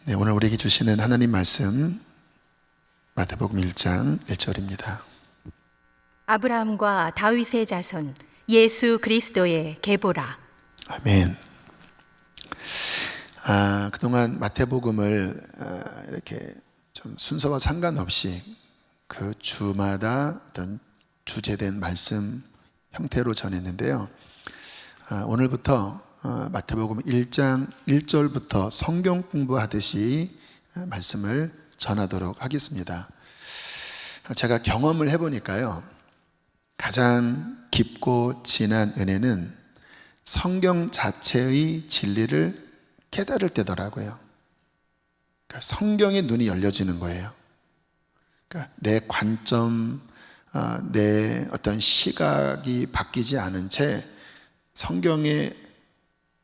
네, 오늘 우리에게 주시는 하나님 말씀 마태복음 1장 1절입니다. 아브라함과 다윗의 자손 예수 그리스도의 계보라. 아멘. 그동안 마태복음을 이렇게 좀 순서와 상관없이 그 주마다 어떤 주제된 말씀 형태로 전했는데요. 오늘부터 마태복음 1장 1절부터 성경 공부하듯이 말씀을 전하도록 하겠습니다. 제가 경험을 해보니까요, 가장 깊고 진한 은혜는 성경 자체의 진리를 깨달을 때더라고요. 그러니까 성경의 눈이 열려지는 거예요. 그러니까 내 관점, 내 어떤 시각이 바뀌지 않은 채 성경에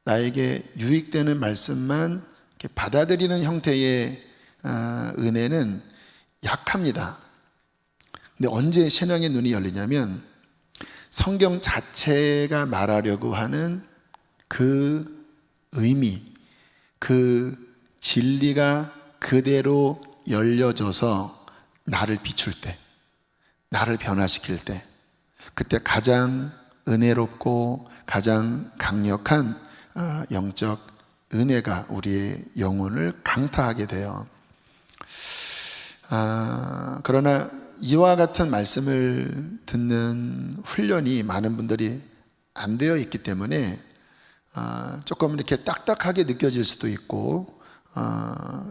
나에게 유익되는 말씀만 이렇게 받아들이는 형태의 은혜는 약합니다. 근데 언제 신앙의 눈이 열리냐면 성경 자체가 말하려고 하는 그 의미, 그 진리가 그대로 열려져서 나를 비출 때, 나를 변화시킬 때, 그때 가장 은혜롭고 가장 강력한 영적 은혜가 우리의 영혼을 강타하게 돼요. 그러나 이와 같은 말씀을 듣는 훈련이 많은 분들이 안 되어 있기 때문에 조금 이렇게 딱딱하게 느껴질 수도 있고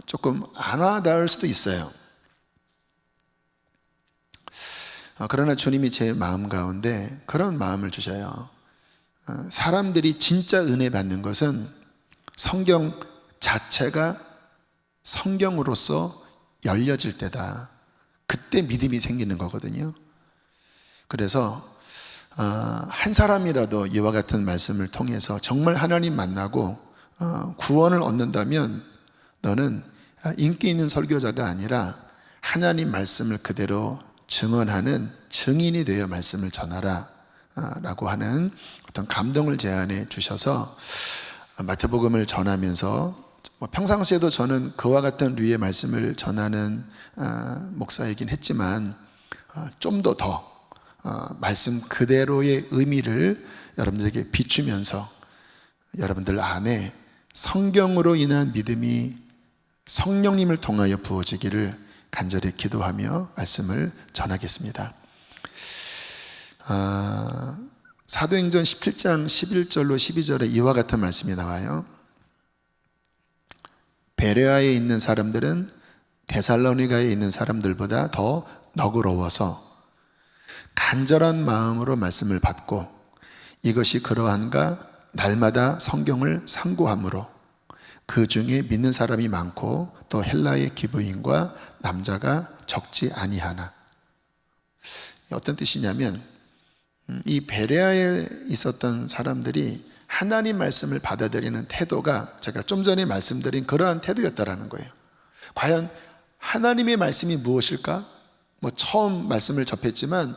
조금 안 와닿을 수도 있어요. 그러나 주님이 제 마음 가운데 그런 마음을 주셔요. 사람들이 진짜 은혜 받는 것은 성경 자체가 성경으로서 열려질 때다. 그때 믿음이 생기는 거거든요. 그래서 한 사람이라도 이와 같은 말씀을 통해서 정말 하나님 만나고 구원을 얻는다면 너는 인기 있는 설교자가 아니라 하나님 말씀을 그대로 증언하는 증인이 되어 말씀을 전하라 라고 하는 어떤 감동을 제안해 주셔서 마태복음을 전하면서 평상시에도 저는 그와 같은 류의 말씀을 전하는 목사이긴 했지만 좀 더 말씀 그대로의 의미를 여러분들에게 비추면서 여러분들 안에 성경으로 인한 믿음이 성령님을 통하여 부어지기를 간절히 기도하며 말씀을 전하겠습니다. 사도행전 17장 11절로 12절에 이와 같은 말씀이 나와요. 베레아에 있는 사람들은 데살로니가에 있는 사람들보다 더 너그러워서 간절한 마음으로 말씀을 받고 이것이 그러한가 날마다 성경을 상고함으로 그 중에 믿는 사람이 많고 또 헬라의 기브인과 남자가 적지 아니하나. 어떤 뜻이냐면 이 베레아에 있었던 사람들이 하나님 말씀을 받아들이는 태도가 제가 좀 전에 말씀드린 그러한 태도였다라는 거예요. 과연 하나님의 말씀이 무엇일까? 처음 말씀을 접했지만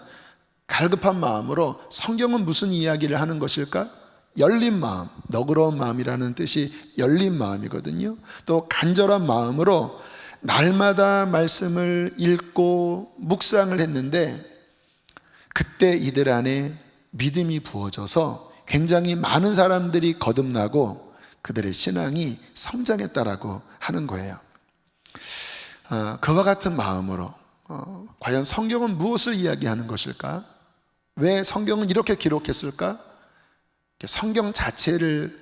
갈급한 마음으로 성경은 무슨 이야기를 하는 것일까? 열린 마음, 너그러운 마음이라는 뜻이 열린 마음이거든요. 또 간절한 마음으로 날마다 말씀을 읽고 묵상을 했는데 그때 이들 안에 믿음이 부어져서 굉장히 많은 사람들이 거듭나고 그들의 신앙이 성장했다라고 하는 거예요. 그와 같은 마음으로 과연 성경은 무엇을 이야기하는 것일까? 왜 성경은 이렇게 기록했을까? 성경 자체를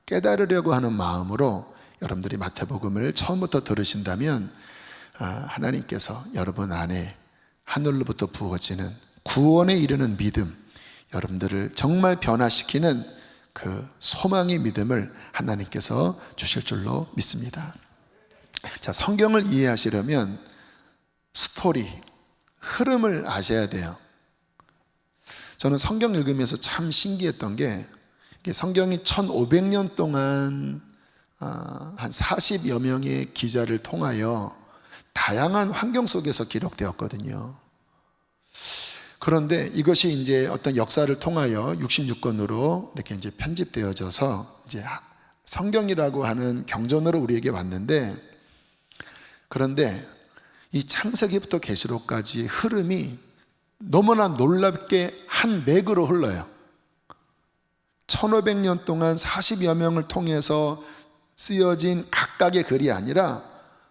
깨달으려고 하는 마음으로 여러분들이 마태복음을 처음부터 들으신다면 하나님께서 여러분 안에 하늘로부터 부어지는 구원에 이르는 믿음, 여러분들을 정말 변화시키는 그 소망의 믿음을 하나님께서 주실 줄로 믿습니다. 자, 성경을 이해하시려면 스토리, 흐름을 아셔야 돼요. 저는 성경 읽으면서 참 신기했던 게 성경이 1500년 동안 한 40여 명의 기자를 통하여 다양한 환경 속에서 기록되었거든요. 그런데 이것이 이제 어떤 역사를 통하여 66권으로 이렇게 이제 편집되어져서 이제 성경이라고 하는 경전으로 우리에게 왔는데, 그런데 이 창세기부터 계시록까지 흐름이 너무나 놀랍게 한 맥으로 흘러요. 1500년 동안 40여 명을 통해서 쓰여진 각각의 글이 아니라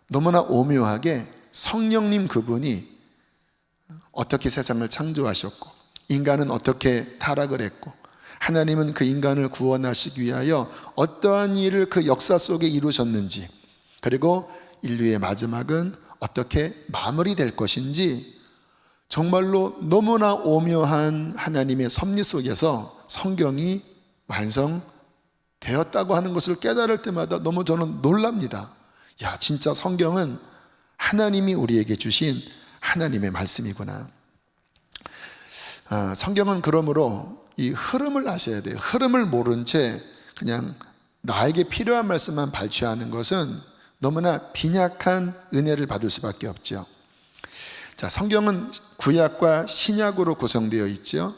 너무나 오묘하게 성령님 그분이 어떻게 세상을 창조하셨고, 인간은 어떻게 타락을 했고, 하나님은 그 인간을 구원하시기 위하여 어떠한 일을 그 역사 속에 이루셨는지, 그리고 인류의 마지막은 어떻게 마무리될 것인지, 정말로 너무나 오묘한 하나님의 섭리 속에서 성경이 완성되었다고 하는 것을 깨달을 때마다 너무 저는 놀랍니다. 야, 진짜 성경은 하나님이 우리에게 주신 하나님의 말씀이구나. 성경은 그러므로 이 흐름을 아셔야 돼요. 흐름을 모른 채 그냥 나에게 필요한 말씀만 발췌하는 것은 너무나 빈약한 은혜를 받을 수밖에 없죠. 자, 성경은 구약과 신약으로 구성되어 있죠.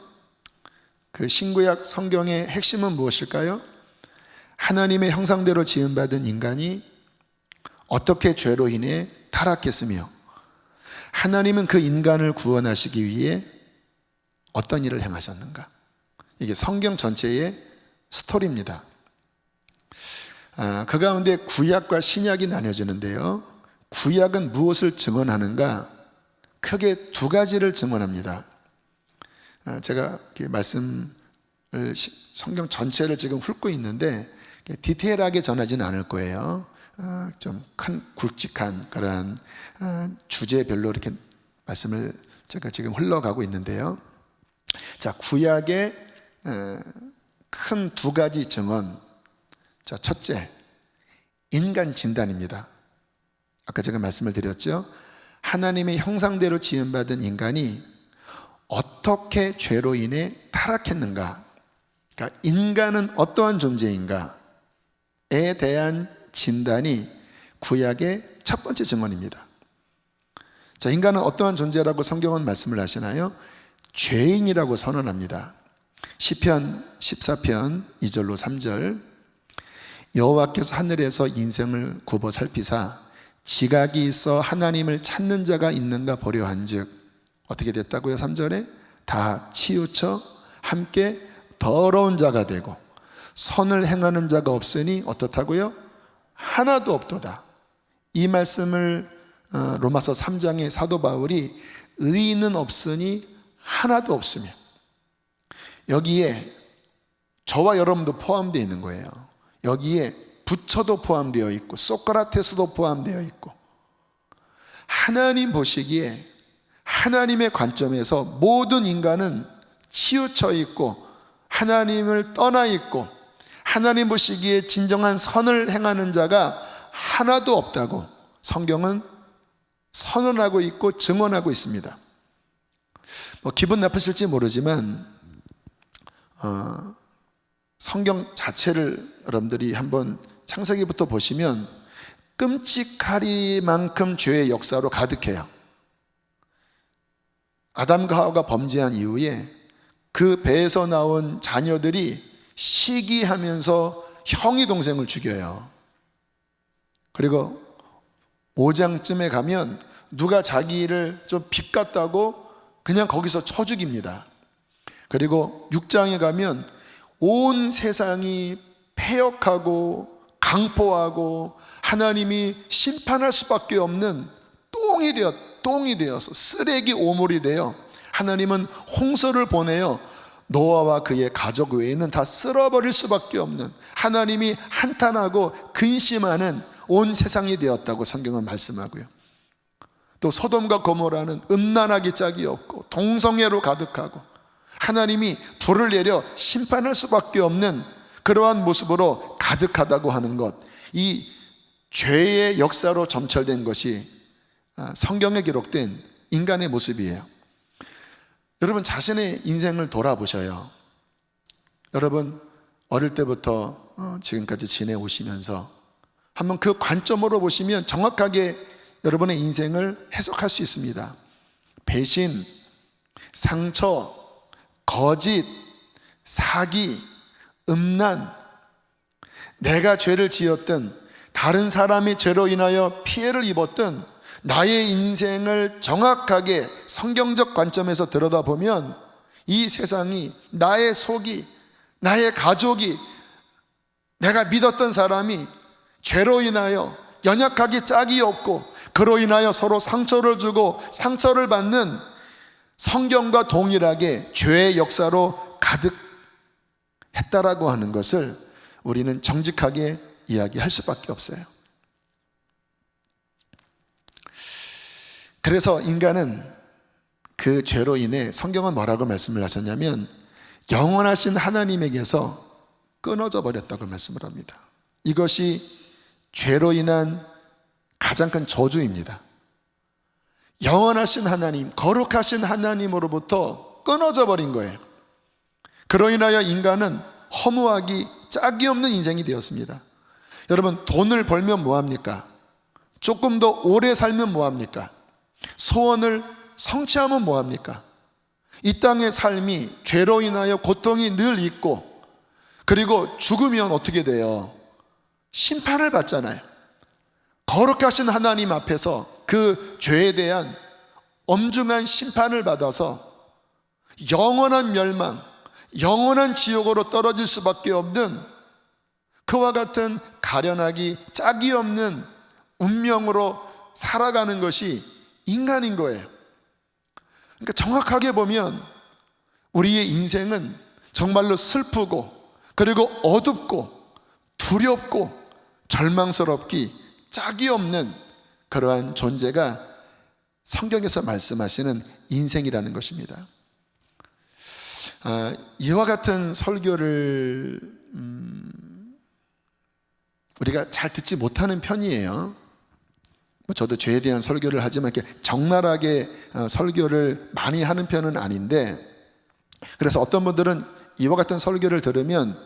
그 신구약 성경의 핵심은 무엇일까요? 하나님의 형상대로 지음받은 인간이 어떻게 죄로 인해 타락했으며, 하나님은 그 인간을 구원하시기 위해 어떤 일을 행하셨는가. 이게 성경 전체의 스토리입니다. 그 가운데 구약과 신약이 나뉘어지는데요, 구약은 무엇을 증언하는가? 크게 두 가지를 증언합니다. 제가 말씀을 성경 전체를 지금 훑고 있는데 디테일하게 전하지는 않을 거예요. 좀 큰 굵직한 그런 주제별로 이렇게 말씀을 제가 지금 흘러가고 있는데요. 자, 구약의 큰 두 가지 증언. 자, 첫째, 인간 진단입니다. 아까 제가 말씀을 드렸죠. 하나님의 형상대로 지음받은 인간이 어떻게 죄로 인해 타락했는가, 그러니까 인간은 어떠한 존재인가에 대한 진단이 구약의 첫 번째 증언입니다. 자, 인간은 어떠한 존재라고 성경은 말씀을 하시나요? 죄인이라고 선언합니다. 시편 14편 2절로 3절, 여호와께서 하늘에서 인생을 굽어 살피사 지각이 있어 하나님을 찾는 자가 있는가 보려 한즉 어떻게 됐다고요? 3절에 다 치우쳐 함께 더러운 자가 되고 선을 행하는 자가 없으니 어떻다고요? 하나도 없도다. 이 말씀을 로마서 3장의 사도 바울이 의인은 없으니 하나도 없으며, 여기에 저와 여러분도 포함되어 있는 거예요. 여기에 부처도 포함되어 있고 소크라테스도 포함되어 있고, 하나님 보시기에 하나님의 관점에서 모든 인간은 치우쳐 있고 하나님을 떠나 있고, 하나님 보시기에 진정한 선을 행하는 자가 하나도 없다고 성경은 선언하고 있고 증언하고 있습니다. 기분 나쁘실지 모르지만 성경 자체를 여러분들이 한번 창세기부터 보시면 끔찍하리만큼 죄의 역사로 가득해요. 아담과 하와가 범죄한 이후에 그 배에서 나온 자녀들이 시기하면서 형이 동생을 죽여요. 그리고 5장쯤에 가면 누가 자기를 좀 빚 같다고 그냥 거기서 쳐 죽입니다. 그리고 6장에 가면 온 세상이 패역하고 강포하고 하나님이 심판할 수밖에 없는 똥이 되어서 쓰레기 오물이 되어 하나님은 홍수를 보내어 노아와 그의 가족 외에는 다 쓸어버릴 수밖에 없는, 하나님이 한탄하고 근심하는 온 세상이 되었다고 성경은 말씀하고요. 또 소돔과 고모라는 음란하기 짝이 없고 동성애로 가득하고 하나님이 불을 내려 심판할 수밖에 없는 그러한 모습으로 가득하다고 하는 것, 이 죄의 역사로 점철된 것이 성경에 기록된 인간의 모습이에요. 여러분 자신의 인생을 돌아보셔요. 여러분 어릴 때부터 지금까지 지내오시면서 한번 그 관점으로 보시면 정확하게 여러분의 인생을 해석할 수 있습니다. 배신, 상처, 거짓, 사기, 음란, 내가 죄를 지었든 다른 사람의 죄로 인하여 피해를 입었든 나의 인생을 정확하게 성경적 관점에서 들여다보면 이 세상이, 나의 속이, 나의 가족이, 내가 믿었던 사람이 죄로 인하여 연약하기 짝이 없고 그로 인하여 서로 상처를 주고 상처를 받는 성경과 동일하게 죄의 역사로 가득했다라고 하는 것을 우리는 정직하게 이야기할 수밖에 없어요. 그래서 인간은 그 죄로 인해 성경은 뭐라고 말씀을 하셨냐면 영원하신 하나님에게서 끊어져 버렸다고 말씀을 합니다. 이것이 죄로 인한 가장 큰 저주입니다. 영원하신 하나님, 거룩하신 하나님으로부터 끊어져 버린 거예요. 그로 인하여 인간은 허무하기 짝이 없는 인생이 되었습니다. 여러분, 돈을 벌면 뭐합니까? 조금 더 오래 살면 뭐합니까? 소원을 성취하면 뭐합니까? 이 땅의 삶이 죄로 인하여 고통이 늘 있고, 그리고 죽으면 어떻게 돼요? 심판을 받잖아요. 거룩하신 하나님 앞에서 그 죄에 대한 엄중한 심판을 받아서 영원한 멸망, 영원한 지옥으로 떨어질 수밖에 없는 그와 같은 가련하기 짝이 없는 운명으로 살아가는 것이 인간인 거예요. 그러니까 정확하게 보면 우리의 인생은 정말로 슬프고, 그리고 어둡고 두렵고 절망스럽기 짝이 없는 그러한 존재가 성경에서 말씀하시는 인생이라는 것입니다. 이와 같은 설교를 우리가 잘 듣지 못하는 편이에요. 저도 죄에 대한 설교를 하지만 이렇게 적나라하게 설교를 많이 하는 편은 아닌데, 그래서 어떤 분들은 이와 같은 설교를 들으면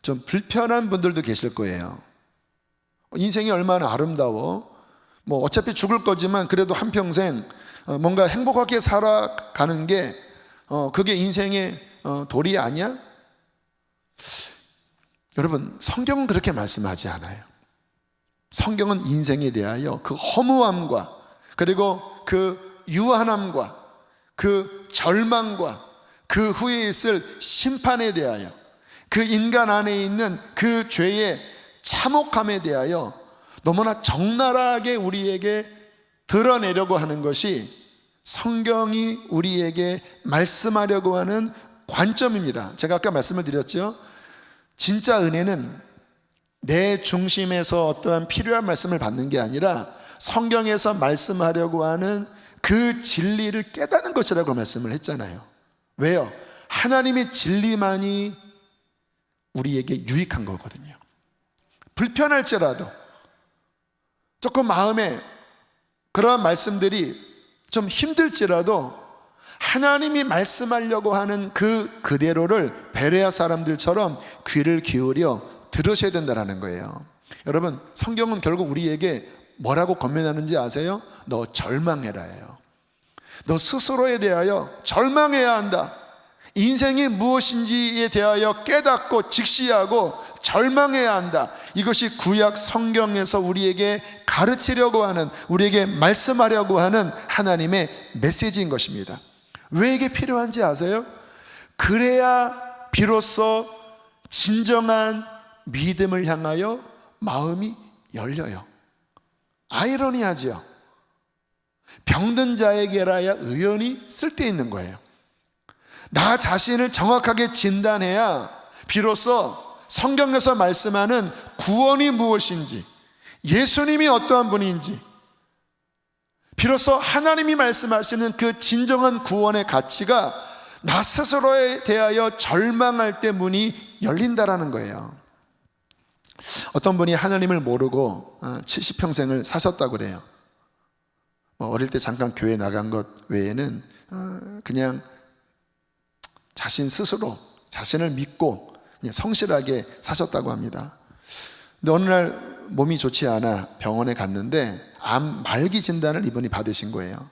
좀 불편한 분들도 계실 거예요. 인생이 얼마나 아름다워, 뭐 어차피 죽을 거지만 그래도 한평생 뭔가 행복하게 살아가는 게 그게 인생의 도리 아니야? 여러분, 성경은 그렇게 말씀하지 않아요. 성경은 인생에 대하여 그 허무함과, 그리고 그 유한함과, 그 절망과, 그 후에 있을 심판에 대하여, 그 인간 안에 있는 그 죄의 참혹함에 대하여 너무나 적나라하게 우리에게 드러내려고 하는 것이 성경이 우리에게 말씀하려고 하는 관점입니다. 제가 아까 말씀을 드렸죠. 진짜 은혜는 내 중심에서 어떠한 필요한 말씀을 받는 게 아니라 성경에서 말씀하려고 하는 그 진리를 깨닫는 것이라고 말씀을 했잖아요. 왜요? 하나님의 진리만이 우리에게 유익한 거거든요. 불편할지라도, 조금 마음에 그러한 말씀들이 좀 힘들지라도 하나님이 말씀하려고 하는 그대로를 베레아 사람들처럼 귀를 기울여 들으셔야 된다는 거예요. 여러분, 성경은 결국 우리에게 뭐라고 권면하는지 아세요? 너 절망해라예요. 너 스스로에 대하여 절망해야 한다. 인생이 무엇인지에 대하여 깨닫고 직시하고 절망해야 한다. 이것이 구약 성경에서 우리에게 가르치려고 하는, 우리에게 말씀하려고 하는 하나님의 메시지인 것입니다. 왜 이게 필요한지 아세요? 그래야 비로소 진정한 믿음을 향하여 마음이 열려요. 아이러니하지요. 병든 자에게라야 의연히 쓸데있는 거예요. 나 자신을 정확하게 진단해야 비로소 성경에서 말씀하는 구원이 무엇인지, 예수님이 어떠한 분인지, 비로소 하나님이 말씀하시는 그 진정한 구원의 가치가 나 스스로에 대하여 절망할 때 문이 열린다라는 거예요. 어떤 분이 하나님을 모르고 70평생을 사셨다고 그래요. 어릴 때 잠깐 교회 나간 것 외에는 그냥 자신 스스로 자신을 믿고 그냥 성실하게 사셨다고 합니다. 근데 어느 날 몸이 좋지 않아 병원에 갔는데 암 말기 진단을 이분이 받으신 거예요.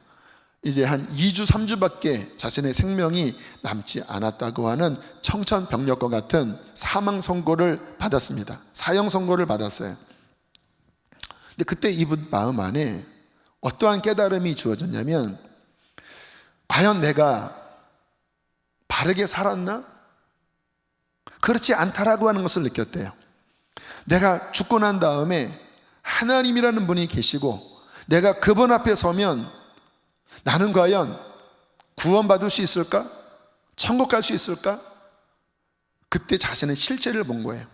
이제 한 2주 3주밖에 자신의 생명이 남지 않았다고 하는 청천벽력과 같은 사망 선고를 받았습니다. 사형 선고를 받았어요. 근데 그때 이분 마음 안에 어떠한 깨달음이 주어졌냐면, 과연 내가 바르게 살았나? 그렇지 않다라고 하는 것을 느꼈대요. 내가 죽고 난 다음에 하나님이라는 분이 계시고 내가 그분 앞에 서면 나는 과연 구원받을 수 있을까? 천국 갈 수 있을까? 그때 자신의 실체를 본 거예요.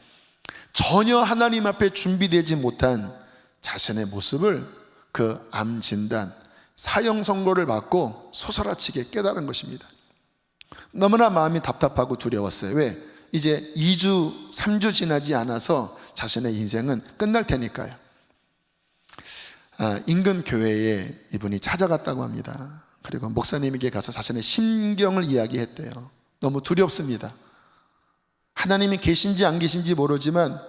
전혀 하나님 앞에 준비되지 못한 자신의 모습을 그 암 진단, 사형 선고를 받고 소설아치게 깨달은 것입니다. 너무나 마음이 답답하고 두려웠어요. 왜? 이제 2주, 3주 지나지 않아서 자신의 인생은 끝날 테니까요. 인근 교회에 이분이 찾아갔다고 합니다. 그리고 목사님에게 가서 자신의 심경을 이야기했대요. 너무 두렵습니다. 하나님이 계신지 안 계신지 모르지만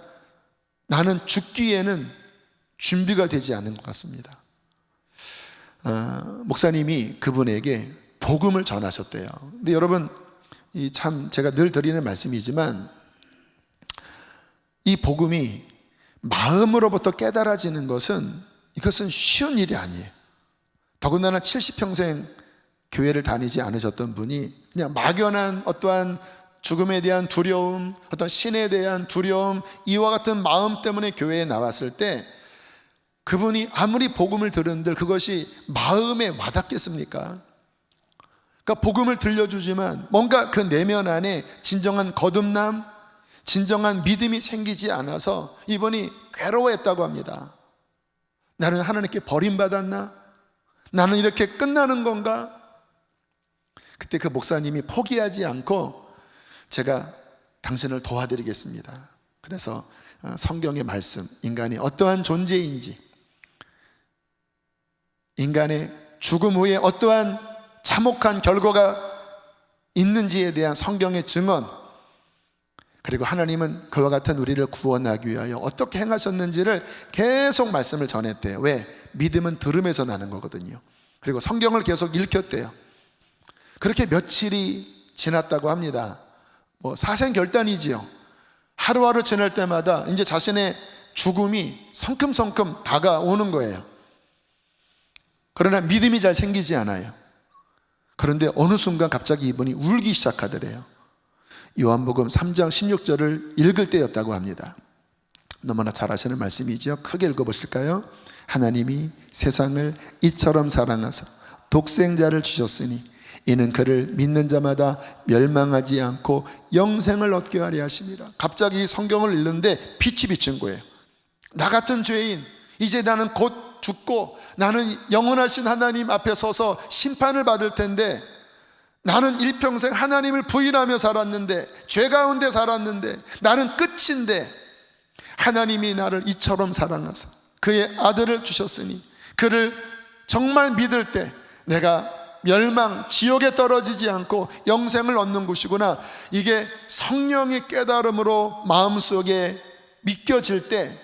나는 죽기에는 준비가 되지 않은 것 같습니다. 목사님이 그분에게 복음을 전하셨대요. 근데 여러분, 참 제가 늘 드리는 말씀이지만 이 복음이 마음으로부터 깨달아지는 이것은 쉬운 일이 아니에요. 더군다나 70평생 교회를 다니지 않으셨던 분이 그냥 막연한 어떠한 죽음에 대한 두려움, 어떤 신에 대한 두려움, 이와 같은 마음 때문에 교회에 나왔을 때 그분이 아무리 복음을 들은들 그것이 마음에 와닿겠습니까? 그러니까 복음을 들려주지만 뭔가 그 내면 안에 진정한 거듭남, 진정한 믿음이 생기지 않아서 이분이 괴로워했다고 합니다. 나는 하나님께 버림받았나? 나는 이렇게 끝나는 건가? 그때 그 목사님이 포기하지 않고 제가 당신을 도와드리겠습니다. 그래서 성경의 말씀, 인간이 어떠한 존재인지, 인간의 죽음 후에 어떠한 참혹한 결과가 있는지에 대한 성경의 증언, 그리고 하나님은 그와 같은 우리를 구원하기 위하여 어떻게 행하셨는지를 계속 말씀을 전했대요. 왜? 믿음은 들음에서 나는 거거든요. 그리고 성경을 계속 읽혔대요. 그렇게 며칠이 지났다고 합니다. 사생결단이지요. 하루하루 지날 때마다 이제 자신의 죽음이 성큼성큼 다가오는 거예요. 그러나 믿음이 잘 생기지 않아요. 그런데 어느 순간 갑자기 이분이 울기 시작하더래요. 요한복음 3장 16절을 읽을 때였다고 합니다. 너무나 잘 아시는 말씀이죠. 크게 읽어보실까요? 하나님이 세상을 이처럼 사랑하사 독생자를 주셨으니 이는 그를 믿는 자마다 멸망하지 않고 영생을 얻게 하려 하심이라. 갑자기 성경을 읽는데 빛이 비친 거예요. 나 같은 죄인, 이제 나는 곧 죽고 나는 영원하신 하나님 앞에 서서 심판을 받을 텐데, 나는 일평생 하나님을 부인하며 살았는데, 죄 가운데 살았는데, 나는 끝인데 하나님이 나를 이처럼 사랑하사 그의 아들을 주셨으니 그를 정말 믿을 때 내가 멸망, 지옥에 떨어지지 않고 영생을 얻는 곳이구나. 이게 성령의 깨달음으로 마음속에 믿겨질 때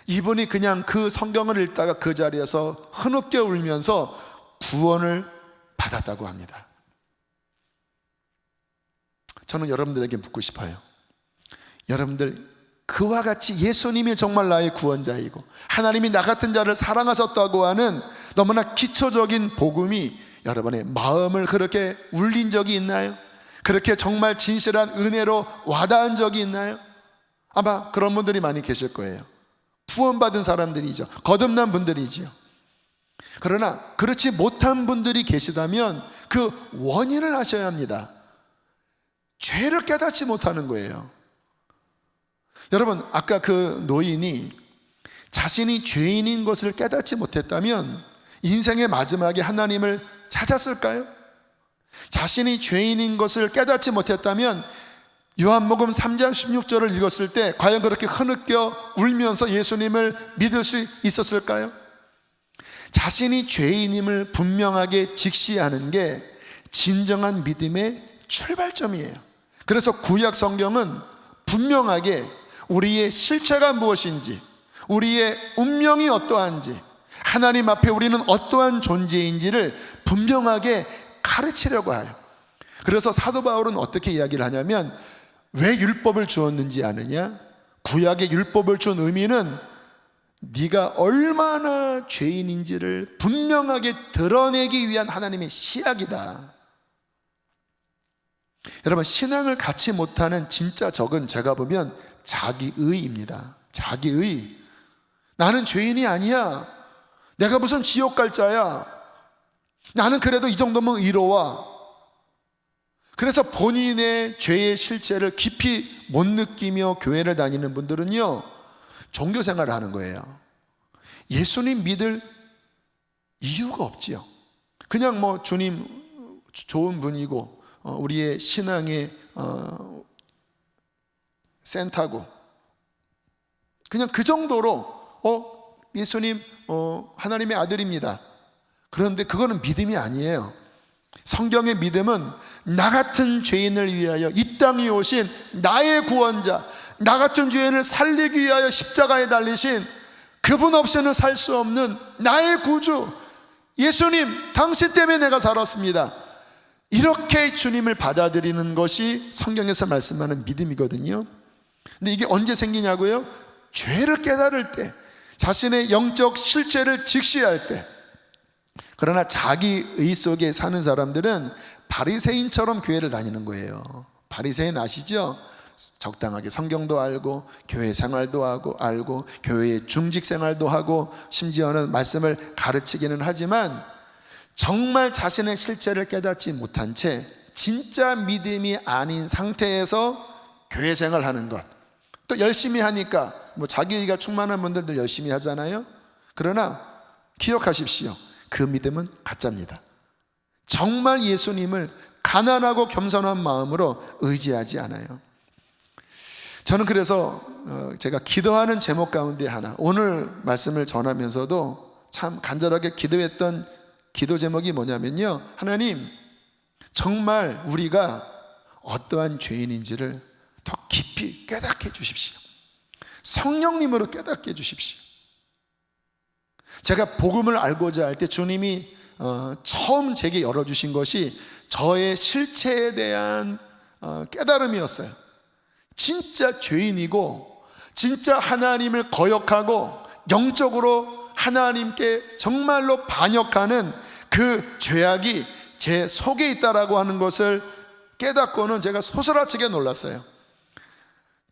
이분이 그냥 그 성경을 읽다가 그 자리에서 흐느껴 울면서 구원을 받았다고 합니다. 저는 여러분들에게 묻고 싶어요. 여러분들 그와 같이 예수님이 정말 나의 구원자이고 하나님이 나 같은 자를 사랑하셨다고 하는 너무나 기초적인 복음이 여러분의 마음을 그렇게 울린 적이 있나요? 그렇게 정말 진실한 은혜로 와닿은 적이 있나요? 아마 그런 분들이 많이 계실 거예요. 구원받은 사람들이죠. 거듭난 분들이지요. 그러나 그렇지 못한 분들이 계시다면 그 원인을 아셔야 합니다. 죄를 깨닫지 못하는 거예요. 여러분, 아까 그 노인이 자신이 죄인인 것을 깨닫지 못했다면 인생의 마지막에 하나님을 찾았을까요? 자신이 죄인인 것을 깨닫지 못했다면 요한복음 3장 16절을 읽었을 때 과연 그렇게 흐느껴 울면서 예수님을 믿을 수 있었을까요? 자신이 죄인임을 분명하게 직시하는 게 진정한 믿음의 출발점이에요. 그래서 구약 성경은 분명하게 우리의 실체가 무엇인지, 우리의 운명이 어떠한지, 하나님 앞에 우리는 어떠한 존재인지를 분명하게 가르치려고 해요. 그래서 사도 바울은 어떻게 이야기를 하냐면, 왜 율법을 주었는지 아느냐? 구약의 율법을 준 의미는 네가 얼마나 죄인인지를 분명하게 드러내기 위한 하나님의 시약이다. 여러분, 신앙을 갖지 못하는 진짜 적은 제가 보면 자기의입니다. 자기의. 나는 죄인이 아니야. 내가 무슨 지옥 갈 자야. 나는 그래도 이 정도면 의로워. 그래서 본인의 죄의 실체를 깊이 못 느끼며 교회를 다니는 분들은요, 종교 생활을 하는 거예요. 예수님 믿을 이유가 없지요. 그냥 뭐 주님 좋은 분이고 우리의 신앙의 센터고, 그냥 그 정도로 예수님 하나님의 아들입니다. 그런데 그거는 믿음이 아니에요. 성경의 믿음은 나 같은 죄인을 위하여 이 땅에 오신 나의 구원자, 나 같은 죄인을 살리기 위하여 십자가에 달리신 그분 없이는 살 수 없는 나의 구주 예수님, 당신 때문에 내가 살았습니다. 이렇게 주님을 받아들이는 것이 성경에서 말씀하는 믿음이거든요. 근데 이게 언제 생기냐고요? 죄를 깨달을 때, 자신의 영적 실체를 직시할 때. 그러나 자기의 속에 사는 사람들은 바리새인처럼 교회를 다니는 거예요. 바리새인 아시죠? 적당하게 성경도 알고 교회 생활도 알고 교회의 중직 생활도 하고 심지어는 말씀을 가르치기는 하지만 정말 자신의 실체를 깨닫지 못한 채 진짜 믿음이 아닌 상태에서 교회 생활하는 것, 또 열심히 하니까 뭐 자기가 충만한 분들도 열심히 하잖아요. 그러나 기억하십시오. 그 믿음은 가짜입니다. 정말 예수님을 가난하고 겸손한 마음으로 의지하지 않아요. 저는 그래서 제가 기도하는 제목 가운데 하나, 오늘 말씀을 전하면서도 참 간절하게 기도했던 기도 제목이 뭐냐면요, 하나님, 정말 우리가 어떠한 죄인인지를 더 깊이 깨닫게 해주십시오. 성령님으로 깨닫게 해주십시오. 제가 복음을 알고자 할 때 주님이 처음 제게 열어주신 것이 저의 실체에 대한 깨달음이었어요. 진짜 죄인이고 진짜 하나님을 거역하고 영적으로 하나님께 정말로 반역하는 그 죄악이 제 속에 있다라고 하는 것을 깨닫고는 제가 소스라치게 놀랐어요.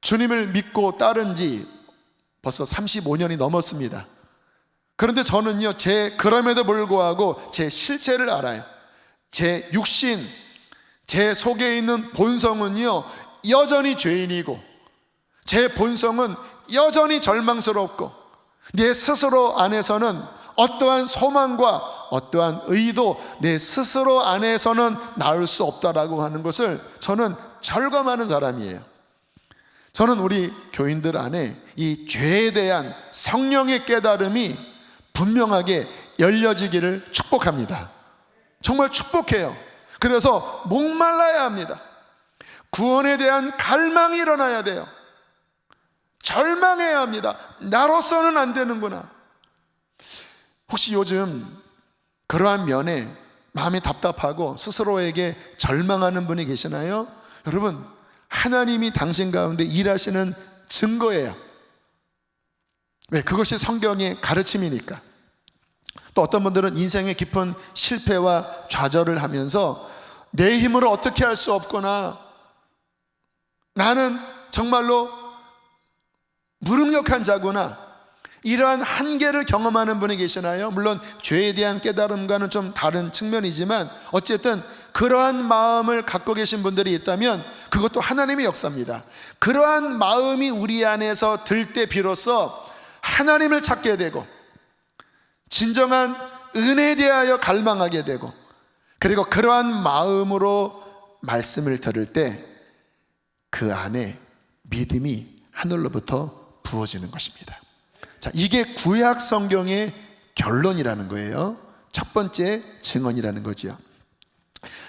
주님을 믿고 따른 지 벌써 35년이 넘었습니다. 그런데 저는요, 그럼에도 불구하고 제 실체를 알아요. 제 육신, 제 속에 있는 본성은요, 여전히 죄인이고, 제 본성은 여전히 절망스럽고, 내 스스로 안에서는 어떠한 소망과 어떠한 의도, 내 스스로 안에서는 나올 수 없다라고 하는 것을 저는 절감하는 사람이에요. 저는 우리 교인들 안에 이 죄에 대한 성령의 깨달음이 분명하게 열려지기를 축복합니다. 정말 축복해요. 그래서 목말라야 합니다. 구원에 대한 갈망이 일어나야 돼요. 절망해야 합니다. 나로서는 안 되는구나. 혹시 요즘 그러한 면에 마음이 답답하고 스스로에게 절망하는 분이 계시나요? 여러분, 하나님이 당신 가운데 일하시는 증거예요. 왜? 그것이 성경의 가르침이니까. 또 어떤 분들은 인생의 깊은 실패와 좌절을 하면서 내 힘으로 어떻게 할 수 없구나, 나는 정말로 무능력한 자구나, 이러한 한계를 경험하는 분이 계시나요? 물론 죄에 대한 깨달음과는 좀 다른 측면이지만 어쨌든 그러한 마음을 갖고 계신 분들이 있다면 그것도 하나님의 역사입니다. 그러한 마음이 우리 안에서 들 때 비로소 하나님을 찾게 되고 진정한 은혜에 대하여 갈망하게 되고, 그리고 그러한 마음으로 말씀을 들을 때 그 안에 믿음이 하늘로부터 부어지는 것입니다. 자, 이게 구약 성경의 결론이라는 거예요. 첫 번째 증언이라는 거죠.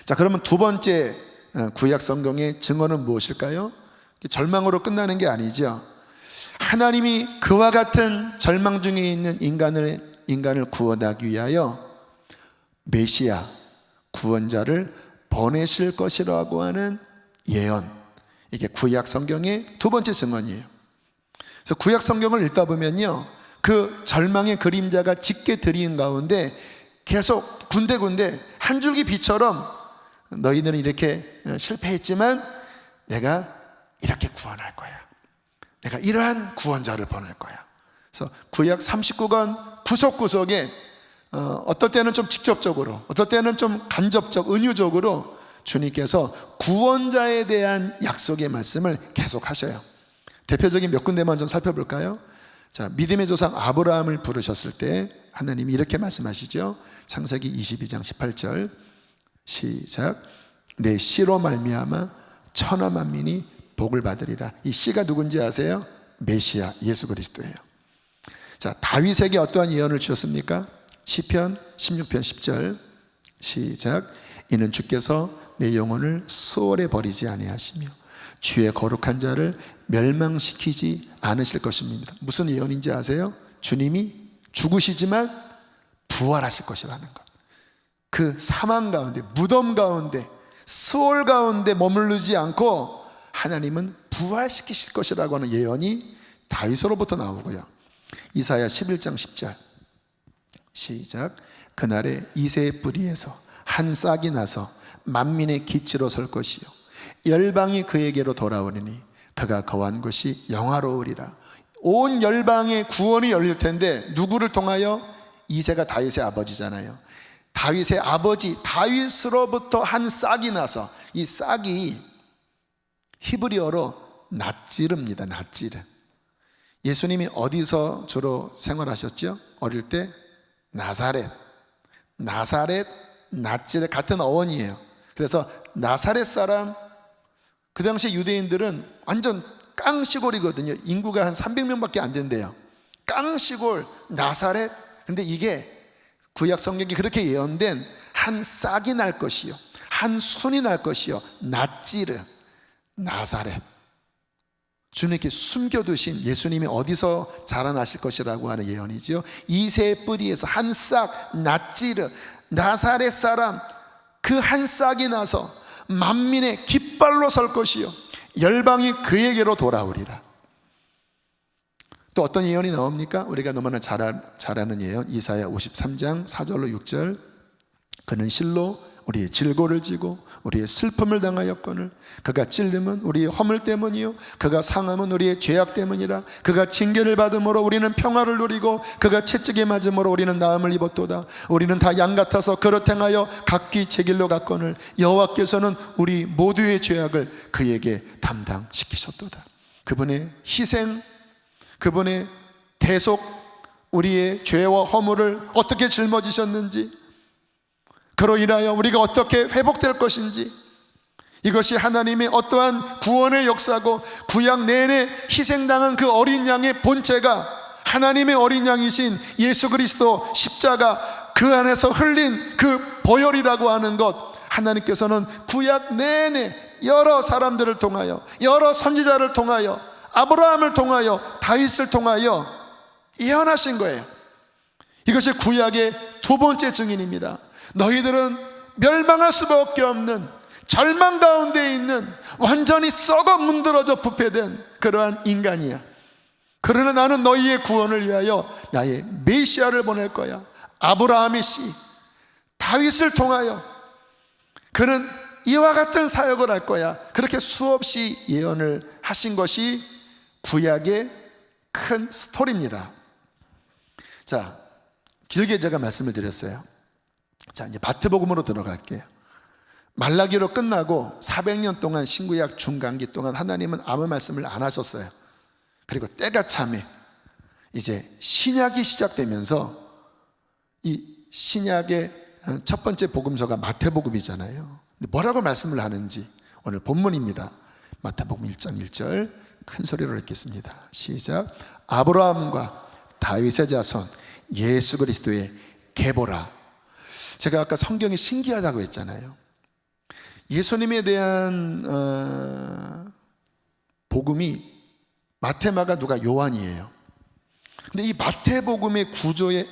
자, 그러면 두 번째 구약 성경의 증언은 무엇일까요? 절망으로 끝나는 게 아니죠. 하나님이 그와 같은 절망 중에 있는 인간을 인간을 구원하기 위하여 메시아, 구원자를 보내실 것이라고 하는 예언, 이게 구약 성경의 두 번째 증언이에요. 그래서 구약 성경을 읽다 보면요, 그 절망의 그림자가 짙게 드리인 가운데 계속 군데군데 한 줄기 빛처럼 너희들은 이렇게 실패했지만 내가 이렇게 구원할 거야, 내가 이러한 구원자를 보낼 거야. 그래서 구약 39권 구석구석에 어떨 때는 좀 직접적으로, 어떨 때는 좀 간접적, 은유적으로 주님께서 구원자에 대한 약속의 말씀을 계속 하셔요. 대표적인 몇 군데만 좀 살펴볼까요? 자, 믿음의 조상 아브라함을 부르셨을 때 하나님이 이렇게 말씀하시죠. 창세기 22장 18절 시작. 내 씨로 말미암아 천하 만민이 복을 받으리라. 이 씨가 누군지 아세요? 메시아 예수 그리스도예요. 자, 다윗에게 어떠한 예언을 주셨습니까? 시편 16편 10절 시작. 이는 주께서 내 영혼을 수월에 버리지 아니하시며 주의 거룩한 자를 멸망시키지 않으실 것입니다. 무슨 예언인지 아세요? 주님이 죽으시지만 부활하실 것이라는 것. 그 사망 가운데, 무덤 가운데, 수월 가운데 머무르지 않고 하나님은 부활시키실 것이라고 하는 예언이 다윗으로부터 나오고요. 이사야 11장 10절 시작. 그날에 이새의 뿌리에서 한 싹이 나서 만민의 기치로 설 것이요 열방이 그에게로 돌아오리니 그가 거한 것이 영화로우리라. 온 열방의 구원이 열릴 텐데 누구를 통하여? 이새가 다윗의 아버지잖아요. 다윗의 아버지 다윗으로부터 한 싹이 나서, 이 싹이 히브리어로 낫지르입니다. 낫지르. 예수님이 어디서 주로 생활하셨죠? 어릴 때 나사렛, 낫지르 같은 어원이에요. 그래서 나사렛 사람, 그 당시 유대인들은 완전 깡시골이거든요. 인구가 한 300명밖에 안 된대요. 깡시골 나사렛. 근데 이게 구약 성경이 그렇게 예언된 한 싹이 날 것이요 한 순이 날 것이요 낫지르, 나사렛. 주님께 숨겨두신 예수님이 어디서 자라나실 것이라고 하는 예언이지요. 이새의 뿌리에서 한 싹, 낫지르, 나사렛 사람, 그 한 싹이 나서 만민의 깃발로 설 것이요 열방이 그에게로 돌아오리라. 또 어떤 예언이 나옵니까? 우리가 너무나 잘 아는 예언, 이사야 53장 4절로 6절. 그는 실로 우리의 질고를 지고 우리의 슬픔을 당하였거늘 그가 찔림은 우리의 허물 때문이요 그가 상함은 우리의 죄악 때문이라. 그가 징계를 받음으로 우리는 평화를 누리고 그가 채찍에 맞음으로 우리는 나음을 입었도다. 우리는 다 양 같아서 그릇 행하여 각기 제 길로 갔거늘 여호와께서는 우리 모두의 죄악을 그에게 담당시키셨도다. 그분의 희생, 그분의 대속, 우리의 죄와 허물을 어떻게 짊어지셨는지, 그로 인하여 우리가 어떻게 회복될 것인지, 이것이 하나님의 어떠한 구원의 역사고 구약 내내 희생당한 그 어린 양의 본체가 하나님의 어린 양이신 예수 그리스도 십자가 그 안에서 흘린 그 보혈이라고 하는 것, 하나님께서는 구약 내내 여러 사람들을 통하여, 여러 선지자를 통하여, 아브라함을 통하여, 다윗을 통하여 예언하신 거예요. 이것이 구약의 두 번째 증인입니다. 너희들은 멸망할 수밖에 없는 절망 가운데 있는 완전히 썩어 문드러져 부패된 그러한 인간이야. 그러나 나는 너희의 구원을 위하여 나의 메시아를 보낼 거야. 아브라함의 씨 다윗을 통하여 그는 이와 같은 사역을 할 거야. 그렇게 수없이 예언을 하신 것이 구약의 큰 스토리입니다. 자, 길게 제가 말씀을 드렸어요. 자, 이제 마태복음으로 들어갈게요. 말라기로 끝나고 400년 동안 신구약 중간기 동안 하나님은 아무 말씀을 안 하셨어요. 그리고 때가 참에 이제 신약이 시작되면서 이 신약의 첫 번째 복음서가 마태복음이잖아요. 근데 뭐라고 말씀을 하는지 오늘 본문입니다. 마태복음 1장 1절 큰 소리로 읽겠습니다. 시작. 아브라함과 다윗의 자손 예수 그리스도의 계보라. 제가 아까 성경이 신기하다고 했잖아요. 예수님에 대한 복음이 마태, 마가, 누가, 요한이에요. 근데 이 마태복음의 구조의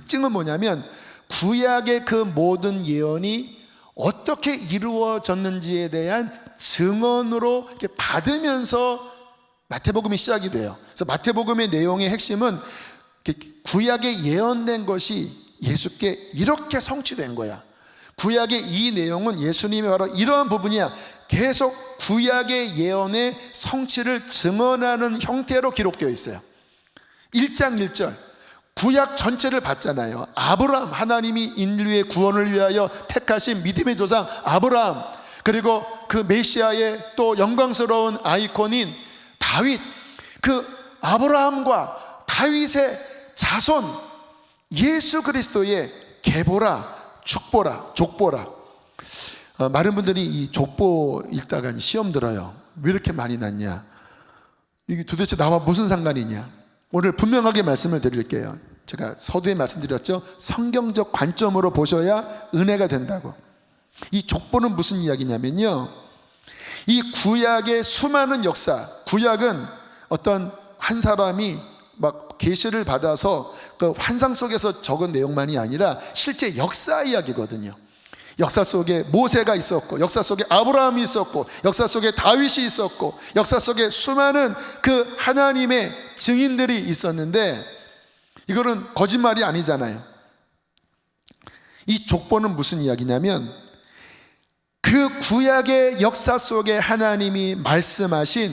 특징은 뭐냐면 구약의 그 모든 예언이 어떻게 이루어졌는지에 대한 증언으로 이렇게 받으면서 마태복음이 시작이 돼요. 그래서 마태복음의 내용의 핵심은 구약에 예언된 것이 예수께 이렇게 성취된 거야. 구약의 이 내용은 예수님이 바로 이러한 부분이야. 계속 구약의 예언의 성취를 증언하는 형태로 기록되어 있어요. 1장 1절 구약 전체를 봤잖아요. 아브라함, 하나님이 인류의 구원을 위하여 택하신 믿음의 조상 아브라함, 그리고 그 메시아의 또 영광스러운 아이콘인 다윗, 그 아브라함과 다윗의 자손 예수 그리스도의 계보라, 축보라, 족보라. 많은 분들이 이 족보 읽다가 시험 들어요. 왜 이렇게 많이 났냐, 이게 도대체 나와 무슨 상관이냐. 오늘 분명하게 말씀을 드릴게요. 제가 서두에 말씀드렸죠. 성경적 관점으로 보셔야 은혜가 된다고. 이 족보는 무슨 이야기냐면요, 이 구약의 수많은 역사, 구약은 어떤 한 사람이 막 계시를 받아서 그 환상 속에서 적은 내용만이 아니라 실제 역사 이야기거든요. 역사 속에 모세가 있었고, 역사 속에 아브라함이 있었고, 역사 속에 다윗이 있었고, 역사 속에 수많은 그 하나님의 증인들이 있었는데, 이거는 거짓말이 아니잖아요. 이 족보는 무슨 이야기냐면 그 구약의 역사 속에 하나님이 말씀하신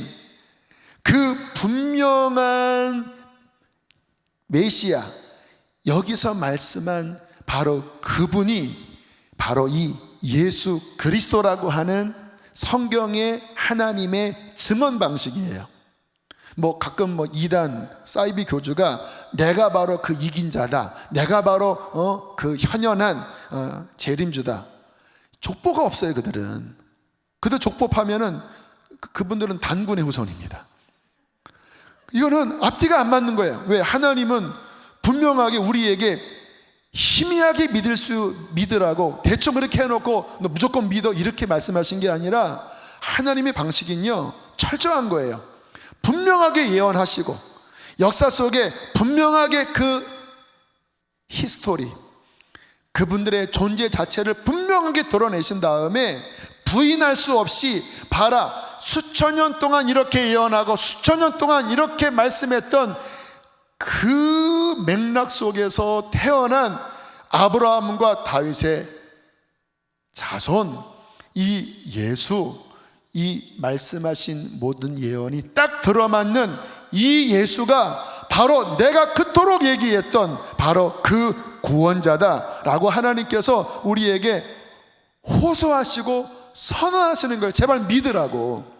그 분명한 메시아, 여기서 말씀한 바로 그분이 바로 이 예수 그리스도라고 하는 성경의 하나님의 증언 방식이에요. 가끔 이단 사이비 교주가 내가 바로 그 이긴 자다, 내가 바로 그 현현한 재림주다. 족보가 없어요. 그들 족보 파면은 그분들은 단군의 후손입니다. 이거는 앞뒤가 안 맞는 거예요. 왜? 하나님은 분명하게 우리에게 희미하게 믿으라고 대충 그렇게 해놓고 너 무조건 믿어 이렇게 말씀하신 게 아니라, 하나님의 방식은요 철저한 거예요. 분명하게 예언하시고 역사 속에 분명하게 그 히스토리, 그분들의 존재 자체를 분명하게 드러내신 다음에 부인할 수 없이 봐라, 수천 년 동안 이렇게 예언하고 수천 년 동안 이렇게 말씀했던 그 맥락 속에서 태어난 아브라함과 다윗의 자손, 이 예수, 이 말씀하신 모든 예언이 딱 들어맞는 이 예수가 바로 내가 그토록 얘기했던 바로 그 구원자다라고 하나님께서 우리에게 호소하시고 선언하시는 거예요. 제발 믿으라고.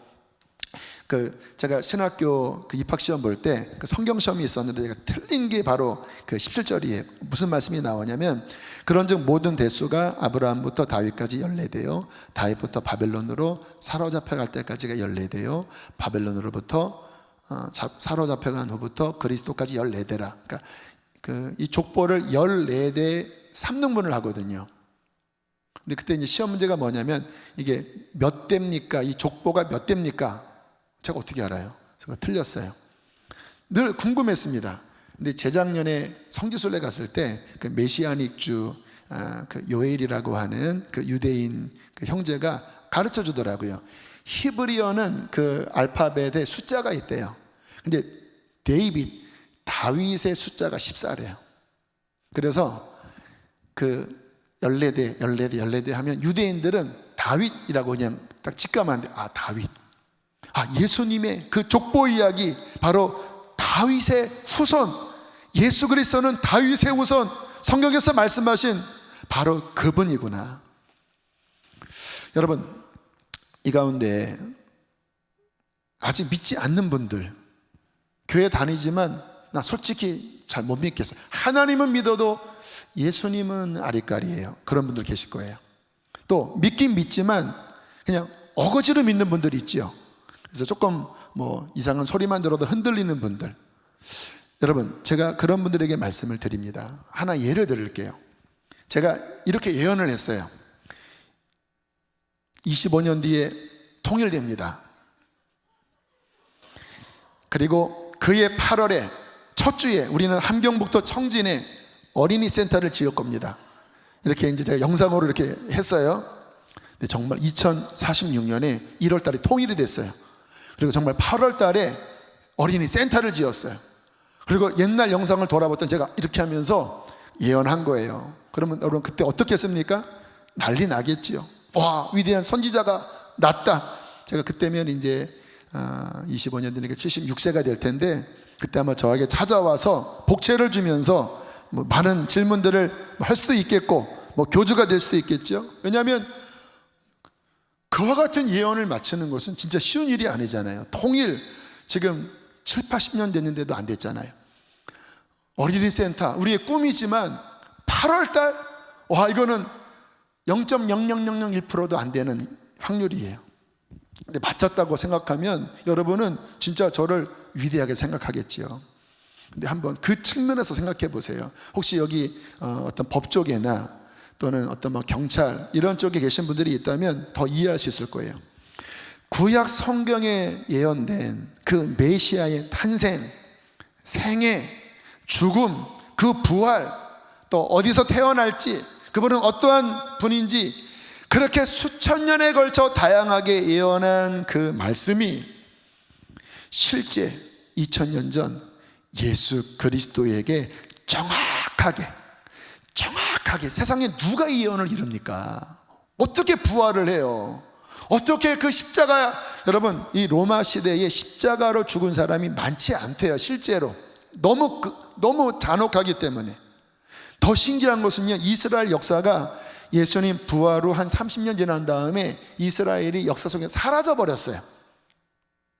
제가 신학교 입학시험 볼 때 성경시험이 있었는데 제가 틀린 게 바로 17절이에요. 무슨 말씀이 나오냐면, 그런즉 모든 대수가 아브라함부터 다윗까지 14대요, 다윗부터 바벨론으로 사로잡혀갈 때까지가 14대요, 바벨론으로부터 사로잡혀간 후부터 그리스도까지 14대라. 그러니까 이 족보를 14대 3등분을 하거든요. 근데 그때 이제 시험 문제가 뭐냐면, 이게 몇 대입니까? 이 족보가 몇 대입니까? 제가 어떻게 알아요? 제가 틀렸어요. 늘 궁금했습니다. 근데 재작년에 성지순례 갔을 때 그 메시아닉주 그 요엘이라고 하는 그 유대인 그 형제가 가르쳐 주더라고요. 히브리어는 그 알파벳에 숫자가 있대요. 근데 다윗의 숫자가 14래요. 그래서 그 14대 하면 유대인들은 다윗이라고 그냥 딱 직감하는데, 다윗. 예수님의 그 족보 이야기, 바로 다윗의 후손, 예수 그리스도는 다윗의 후손, 성경에서 말씀하신 바로 그분이구나. 여러분, 이 가운데 아직 믿지 않는 분들, 교회 다니지만 나 솔직히 잘 못 믿겠어요, 하나님은 믿어도 예수님은 아리까리예요, 그런 분들 계실 거예요. 또 믿긴 믿지만 그냥 어거지로 믿는 분들이 있죠. 그래서 조금 이상한 소리만 들어도 흔들리는 분들, 여러분, 제가 그런 분들에게 말씀을 드립니다. 하나 예를 들을게요. 제가 이렇게 예언을 했어요. 25년 뒤에 통일됩니다. 그리고 그해 8월에 첫 주에 우리는 함경북도 청진에 어린이 센터를 지을 겁니다. 이렇게 이제 제가 영상으로 이렇게 했어요. 근데 정말 2046년에 1월 달에 통일이 됐어요. 그리고 정말 8월 달에 어린이 센터를 지었어요. 그리고 옛날 영상을 돌아봤더니 제가 이렇게 하면서 예언한 거예요. 그러면 여러분 그때 어떻게 했습니까? 난리 나겠지요. 와, 위대한 선지자가 났다. 제가 그때면 이제 25년 되니까 76세가 될 텐데, 그때 아마 저에게 찾아와서 복채를 주면서 뭐 많은 질문들을 할 수도 있겠고 뭐 교주가 될 수도 있겠죠. 왜냐하면 그와 같은 예언을 맞추는 것은 진짜 쉬운 일이 아니잖아요. 통일 지금 7, 80년 됐는데도 안 됐잖아요. 어린이 센터 우리의 꿈이지만 8월달 와, 이거는 0.00001%도 안 되는 확률이에요. 근데 맞췄다고 생각하면 여러분은 진짜 저를 위대하게 생각하겠지요. 근데 한번 그 측면에서 생각해 보세요. 혹시 여기 어떤 법 쪽이나 또는 어떤 뭐 경찰 이런 쪽에 계신 분들이 있다면 더 이해할 수 있을 거예요. 구약 성경에 예언된 그 메시아의 탄생, 생애, 죽음, 그 부활, 또 어디서 태어날지, 그분은 어떠한 분인지 그렇게 수천 년에 걸쳐 다양하게 예언한 그 말씀이 실제 2000년 전 예수 그리스도에게 정확하게 세상에 누가 이 예언을 이룹니까? 어떻게 부활을 해요? 어떻게 그 십자가, 여러분 이 로마 시대에 십자가로 죽은 사람이 많지 않대요. 실제로 너무 잔혹하기 때문에. 더 신기한 것은요, 이스라엘 역사가 예수님 부활 후 한 30년 지난 다음에 이스라엘이 역사 속에 사라져 버렸어요.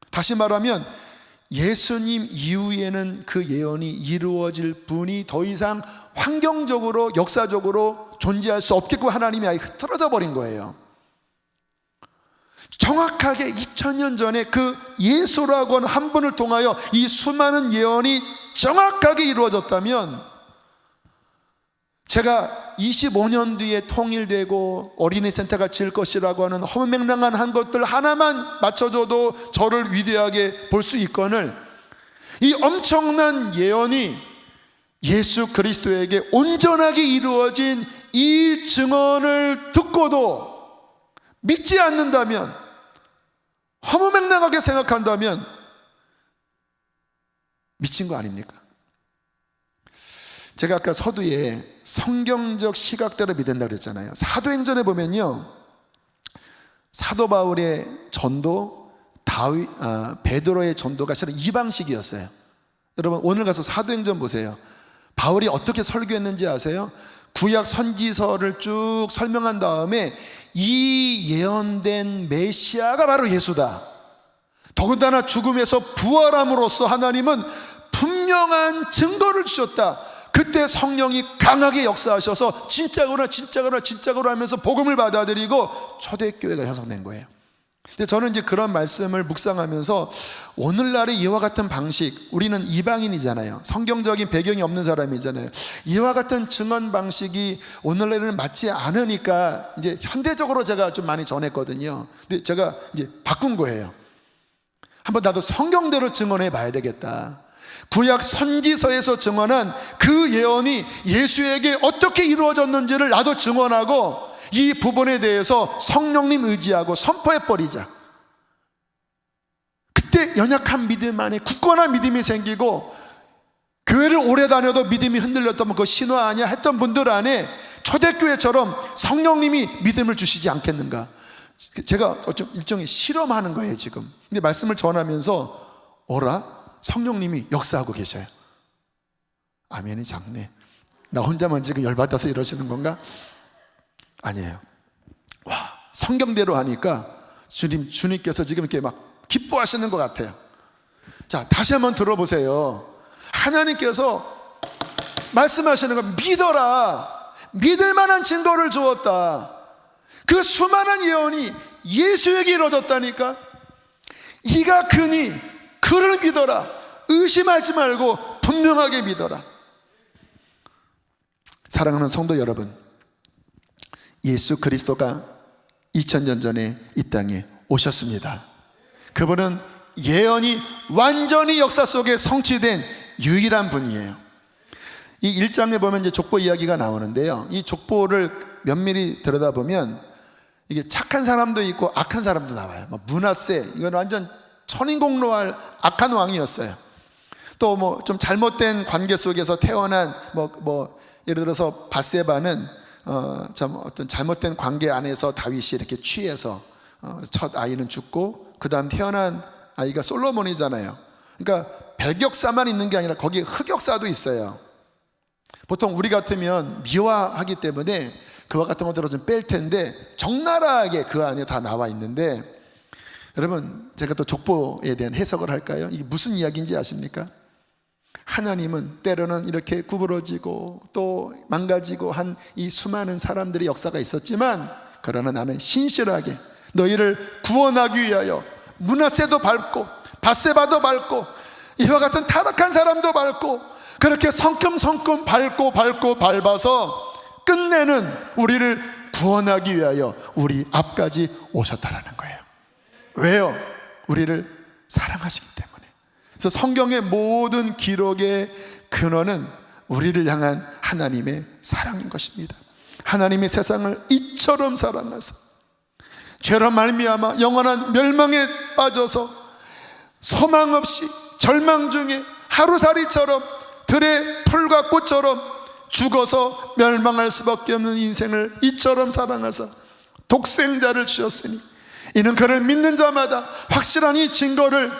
다시 말하면 예수님 이후에는 그 예언이 이루어질 분이 더 이상 환경적으로 역사적으로 존재할 수 없겠고 하나님이 아예 흐트러져 버린 거예요. 정확하게 2000년 전에 그 예수라고 하는 한 분을 통하여 이 수많은 예언이 정확하게 이루어졌다면, 제가 25년 뒤에 통일되고 어린이 센터가 지을 것이라고 하는 허무맹랑한 한 것들 하나만 맞춰줘도 저를 위대하게 볼 수 있거늘, 이 엄청난 예언이 예수 그리스도에게 온전하게 이루어진 이 증언을 듣고도 믿지 않는다면, 허무맹랑하게 생각한다면 미친 거 아닙니까? 제가 아까 서두에 성경적 시각대로 믿는다 그랬잖아요. 사도행전에 보면요, 사도 바울의 전도, 베드로의 전도가 실은 이방식이었어요. 여러분 오늘 가서 사도행전 보세요. 바울이 어떻게 설교했는지 아세요? 구약 선지서를 쭉 설명한 다음에 이 예언된 메시아가 바로 예수다, 더군다나 죽음에서 부활함으로써 하나님은 분명한 증거를 주셨다. 그때 성령이 강하게 역사하셔서 진짜구나 하면서 복음을 받아들이고 초대교회가 형성된 거예요. 근데 저는 이제 그런 말씀을 묵상하면서 오늘날의 이와 같은 방식, 우리는 이방인이잖아요. 성경적인 배경이 없는 사람이잖아요. 이와 같은 증언 방식이 오늘날에는 맞지 않으니까 이제 현대적으로 제가 좀 많이 전했거든요. 근데 제가 이제 바꾼 거예요. 한번 나도 성경대로 증언해 봐야 되겠다. 구약 선지서에서 증언한 그 예언이 예수에게 어떻게 이루어졌는지를 나도 증언하고 이 부분에 대해서 성령님 의지하고 선포해버리자. 그때 연약한 믿음 안에 굳건한 믿음이 생기고, 교회를 오래 다녀도 믿음이 흔들렸다면 그거 신화 아니야 했던 분들 안에 초대교회처럼 성령님이 믿음을 주시지 않겠는가. 제가 일종의 실험하는 거예요 지금. 근데 말씀을 전하면서 어라? 성령님이 역사하고 계셔요. 아멘이 작네. 나 혼자만 지금 열받아서 이러시는 건가? 아니에요. 와, 성경대로 하니까 주님께서 지금 이렇게 막 기뻐하시는 것 같아요. 자, 다시 한번 들어보세요. 하나님께서 말씀하시는 거 믿어라. 믿을 만한 증거를 주었다. 그 수많은 예언이 예수에게 이루어졌다니까. 이가 그니 그를 믿어라. 의심하지 말고 분명하게 믿어라. 사랑하는 성도 여러분, 예수 그리스도가 2000년 전에 이 땅에 오셨습니다. 그분은 예언이 완전히 역사 속에 성취된 유일한 분이에요. 이 1장에 보면 이제 족보 이야기가 나오는데요, 이 족보를 면밀히 들여다보면 이게 착한 사람도 있고 악한 사람도 나와요. 뭐 므낫세, 이건 완전 천인공노할 악한 왕이었어요. 또 뭐 좀 잘못된 관계 속에서 태어난 예를 들어서 밧세바는 어떤 잘못된 관계 안에서 다윗이 이렇게 취해서 첫 아이는 죽고 그 다음 태어난 아이가 솔로몬이잖아요. 그러니까 백역사만 있는 게 아니라 거기에 흑역사도 있어요. 보통 우리 같으면 미화하기 때문에 그와 같은 것들을 좀 뺄 텐데 적나라하게 그 안에 다 나와 있는데, 여러분 제가 또 족보에 대한 해석을 할까요? 이게 무슨 이야기인지 아십니까? 하나님은 때로는 이렇게 구부러지고 또 망가지고 한 이 수많은 사람들의 역사가 있었지만, 그러나 나는 신실하게 너희를 구원하기 위하여 므낫세도 밟고 밧세바도 밟고 이와 같은 타락한 사람도 밟고 그렇게 성큼성큼 밟고 밟아서 끝내는 우리를 구원하기 위하여 우리 앞까지 오셨다라는 거예요. 왜요? 우리를 사랑하시기 때문에. 그래서 성경의 모든 기록의 근원은 우리를 향한 하나님의 사랑인 것입니다. 하나님이 세상을 이처럼 사랑하사 죄로 말미암아 영원한 멸망에 빠져서 소망 없이 절망 중에 하루살이처럼 들의 풀과 꽃처럼 죽어서 멸망할 수밖에 없는 인생을 이처럼 사랑하사 독생자를 주셨으니 이는 그를 믿는 자마다 확실한 이 증거를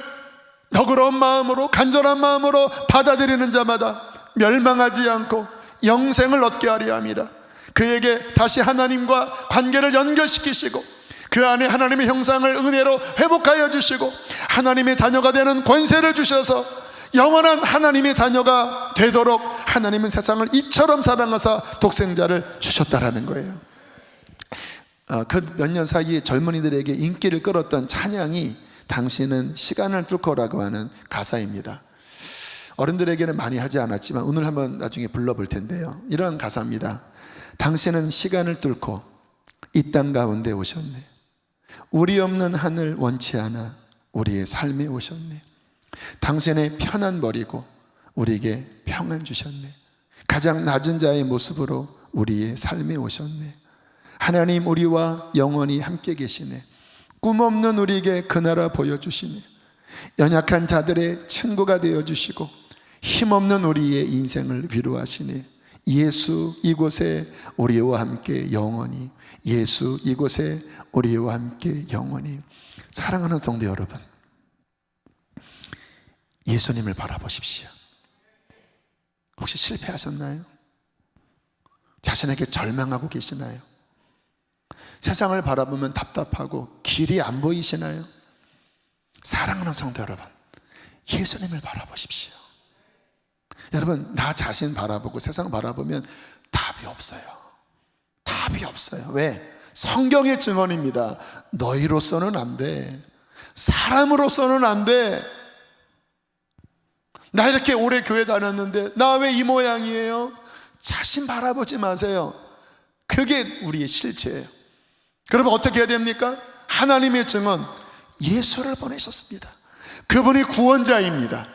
너그러운 마음으로 간절한 마음으로 받아들이는 자마다 멸망하지 않고 영생을 얻게 하려 함이라. 그에게 다시 하나님과 관계를 연결시키시고 그 안에 하나님의 형상을 은혜로 회복하여 주시고 하나님의 자녀가 되는 권세를 주셔서 영원한 하나님의 자녀가 되도록 하나님은 세상을 이처럼 사랑하사 독생자를 주셨다라는 거예요. 그 몇 년 사이에 젊은이들에게 인기를 끌었던 찬양이 당신은 시간을 뚫고라고 하는 가사입니다. 어른들에게는 많이 하지 않았지만 오늘 한번 나중에 불러볼 텐데요, 이런 가사입니다. 당신은 시간을 뚫고 이 땅 가운데 오셨네. 우리 없는 하늘 원치 않아 우리의 삶에 오셨네. 당신의 편안 버리고 우리에게 평안 주셨네. 가장 낮은 자의 모습으로 우리의 삶에 오셨네. 하나님 우리와 영원히 함께 계시네. 꿈없는 우리에게 그 나라 보여주시네. 연약한 자들의 친구가 되어주시고 힘없는 우리의 인생을 위로하시네. 예수 이곳에 우리와 함께 영원히, 예수 이곳에 우리와 함께 영원히. 사랑하는 성도 여러분, 예수님을 바라보십시오. 혹시 실패하셨나요? 자신에게 절망하고 계시나요? 세상을 바라보면 답답하고 길이 안 보이시나요? 사랑하는 성도 여러분, 예수님을 바라보십시오. 여러분, 나 자신 바라보고 세상 바라보면 답이 없어요. 답이 없어요. 왜? 성경의 증언입니다. 너희로서는 안 돼. 사람으로서는 안 돼. 나 이렇게 오래 교회 다녔는데 나 왜 이 모양이에요? 자신 바라보지 마세요. 그게 우리의 실체예요. 그러면 어떻게 해야 됩니까? 하나님의 증언, 예수를 보내셨습니다. 그분이 구원자입니다.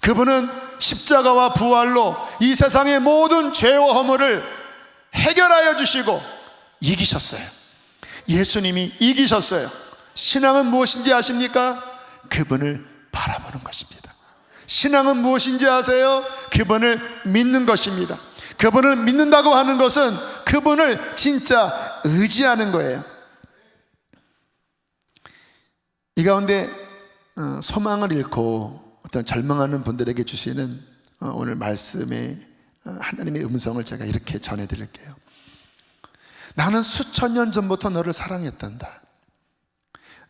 그분은 십자가와 부활로 이 세상의 모든 죄와 허물을 해결하여 주시고 이기셨어요. 예수님이 이기셨어요. 신앙은 무엇인지 아십니까? 그분을 바라보는 것입니다. 신앙은 무엇인지 아세요? 그분을 믿는 것입니다. 그분을 믿는다고 하는 것은 그분을 진짜 의지하는 거예요. 이 가운데 소망을 잃고 어떤 절망하는 분들에게 주시는 오늘 말씀의 하나님의 음성을 제가 이렇게 전해드릴게요. 나는 수천 년 전부터 너를 사랑했단다.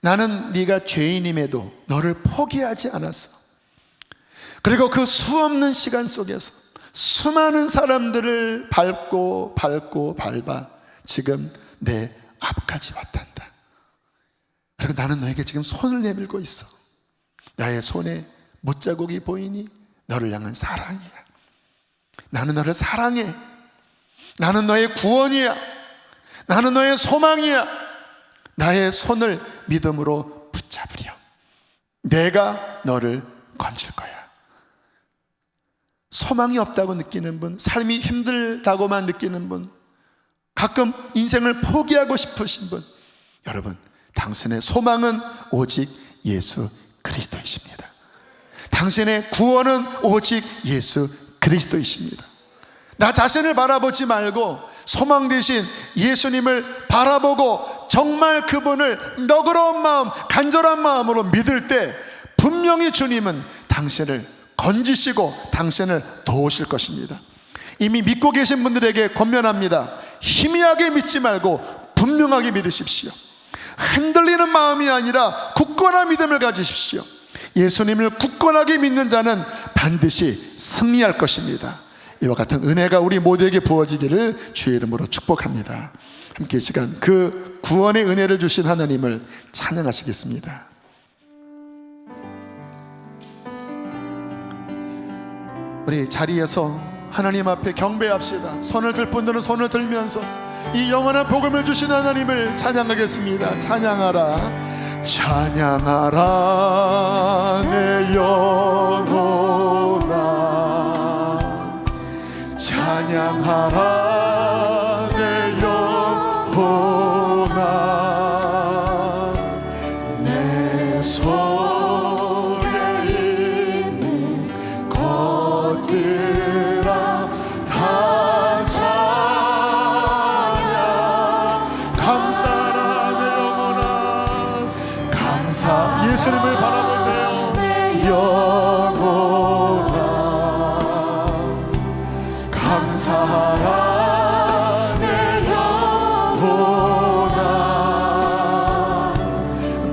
나는 네가 죄인임에도 너를 포기하지 않았어. 그리고 그 수없는 시간 속에서 수많은 사람들을 밟고 밟아 지금 내 앞까지 왔단다. 그리고 나는 너에게 지금 손을 내밀고 있어. 나의 손에 못자국이 보이니 너를 향한 사랑이야. 나는 너를 사랑해. 나는 너의 구원이야. 나는 너의 소망이야. 나의 손을 믿음으로 붙잡으렴. 내가 너를 건질 거야. 소망이 없다고 느끼는 분, 삶이 힘들다고만 느끼는 분, 가끔 인생을 포기하고 싶으신 분, 여러분, 당신의 소망은 오직 예수 그리스도이십니다. 당신의 구원은 오직 예수 그리스도이십니다. 나 자신을 바라보지 말고 소망 대신 예수님을 바라보고 정말 그분을 너그러운 마음, 간절한 마음으로 믿을 때 분명히 주님은 당신을 건지시고 당신을 도우실 것입니다. 이미 믿고 계신 분들에게 권면합니다. 희미하게 믿지 말고 분명하게 믿으십시오. 흔들리는 마음이 아니라 굳건한 믿음을 가지십시오. 예수님을 굳건하게 믿는 자는 반드시 승리할 것입니다. 이와 같은 은혜가 우리 모두에게 부어지기를 주의 이름으로 축복합니다. 함께 이 시간 그 구원의 은혜를 주신 하나님을 찬양하시겠습니다. 우리 자리에서 하나님 앞에 경배합시다. 손을 들 분들은 손을 들면서 이 영원한 복음을 주신 하나님을 찬양하겠습니다. 찬양하라, 찬양하라 내 영혼아, 찬양하라 내 영혼아, 내 속에 있는 것들아 다 찬양, 감사하라 내 영혼아, 감사. 예수님을 바라보세요. 내 영혼아, 감사하라 내 영혼아,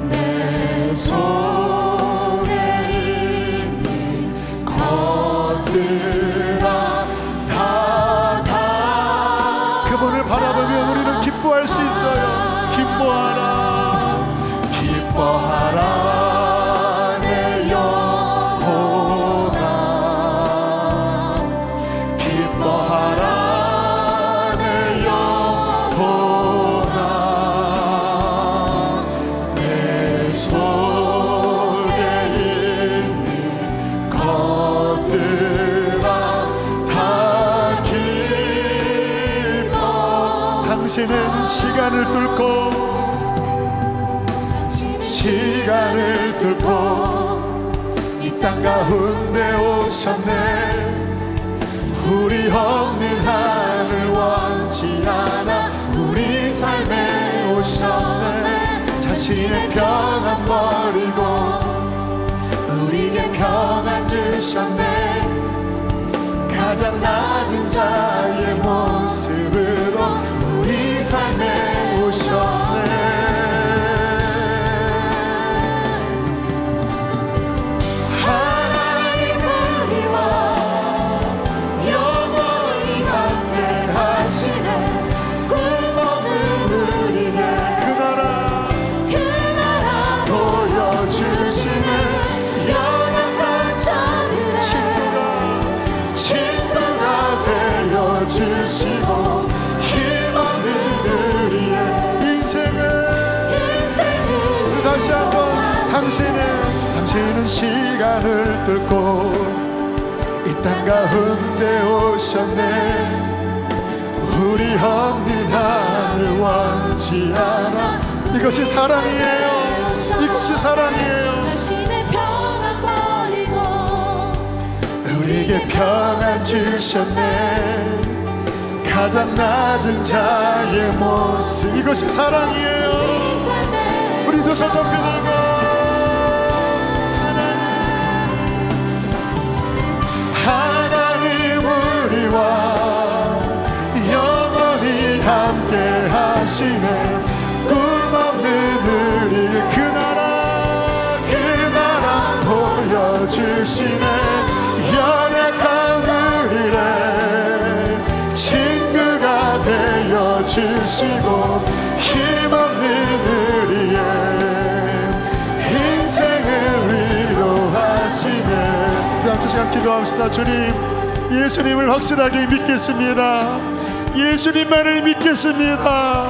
내 속에 있는 것들아 다 그분을 바라보면 우리는 기뻐할 수 있어요. 기뻐하라, 기뻐하라 내 영혼아, 기뻐하라 내 영혼아, 내 속에 있는 것들아 다 기뻐. 당신은 시간을 뚫고 시간을 뚫고 이 땅 가운데 오셨네. 우리 없는 하늘 원치 않아 우리 삶에 오셨네. 자신의 평안 버리고 우리에게 평안 주셨네. 가장 낮은 자의 모습으로 우리 삶에 오셨네. 주시고 힘없는 우리의 인생을 다시 한번 당신은 시간을 뚫고 이 땅 가운데 오셨네. 우리 없는 하늘 원치 않아. 이것이 사랑이에요. 이것이 사랑이에요. 자신의 평안 버리고 우리에게 평안 주셨네. 가장 낮은 자의 모습. 이것이 사랑이에요. 우리 두 손 높이 들고 하나님 우리와 영원히 함께 하시네. 꿈없는 우리 그 나라 보여주시네. 연약한 우리를 친구가 되어주시고 힘없는 우리의 인생을 위로하시네. 우리 함께 시간 기도합시다. 주님, 예수님을 확실하게 믿겠습니다. 예수님만을 믿겠습니다.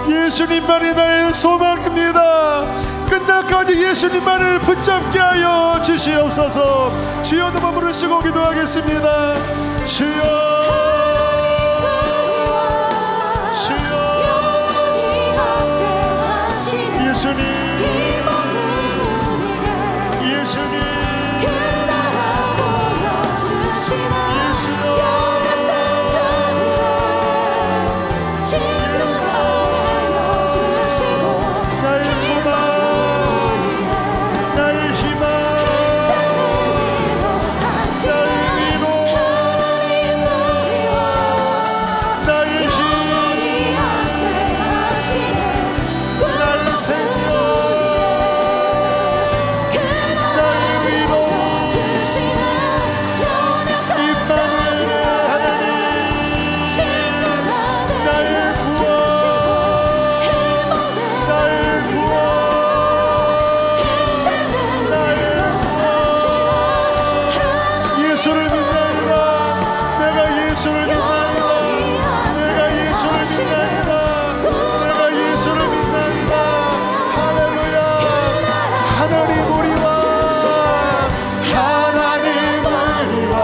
예수님만이 나의 소망입니다. 끝날까지 예수님만을 붙잡게 하여 주시옵소서. 주여 한번 부르시고 기도하겠습니다. 주여, 주여, 예수님, 예수님, 나의 소망, 나의 희망, 나의 위로, 나의 힘, 나의 생명, 나의 위로, 임마누엘 하나님, 나의 예수를 믿나이다. 내가 예수를 믿나이다. 내가 예수를 믿나이다. 내가 예수를 믿나이다. 할렐루야. 하나님 우리와 하나님 우리와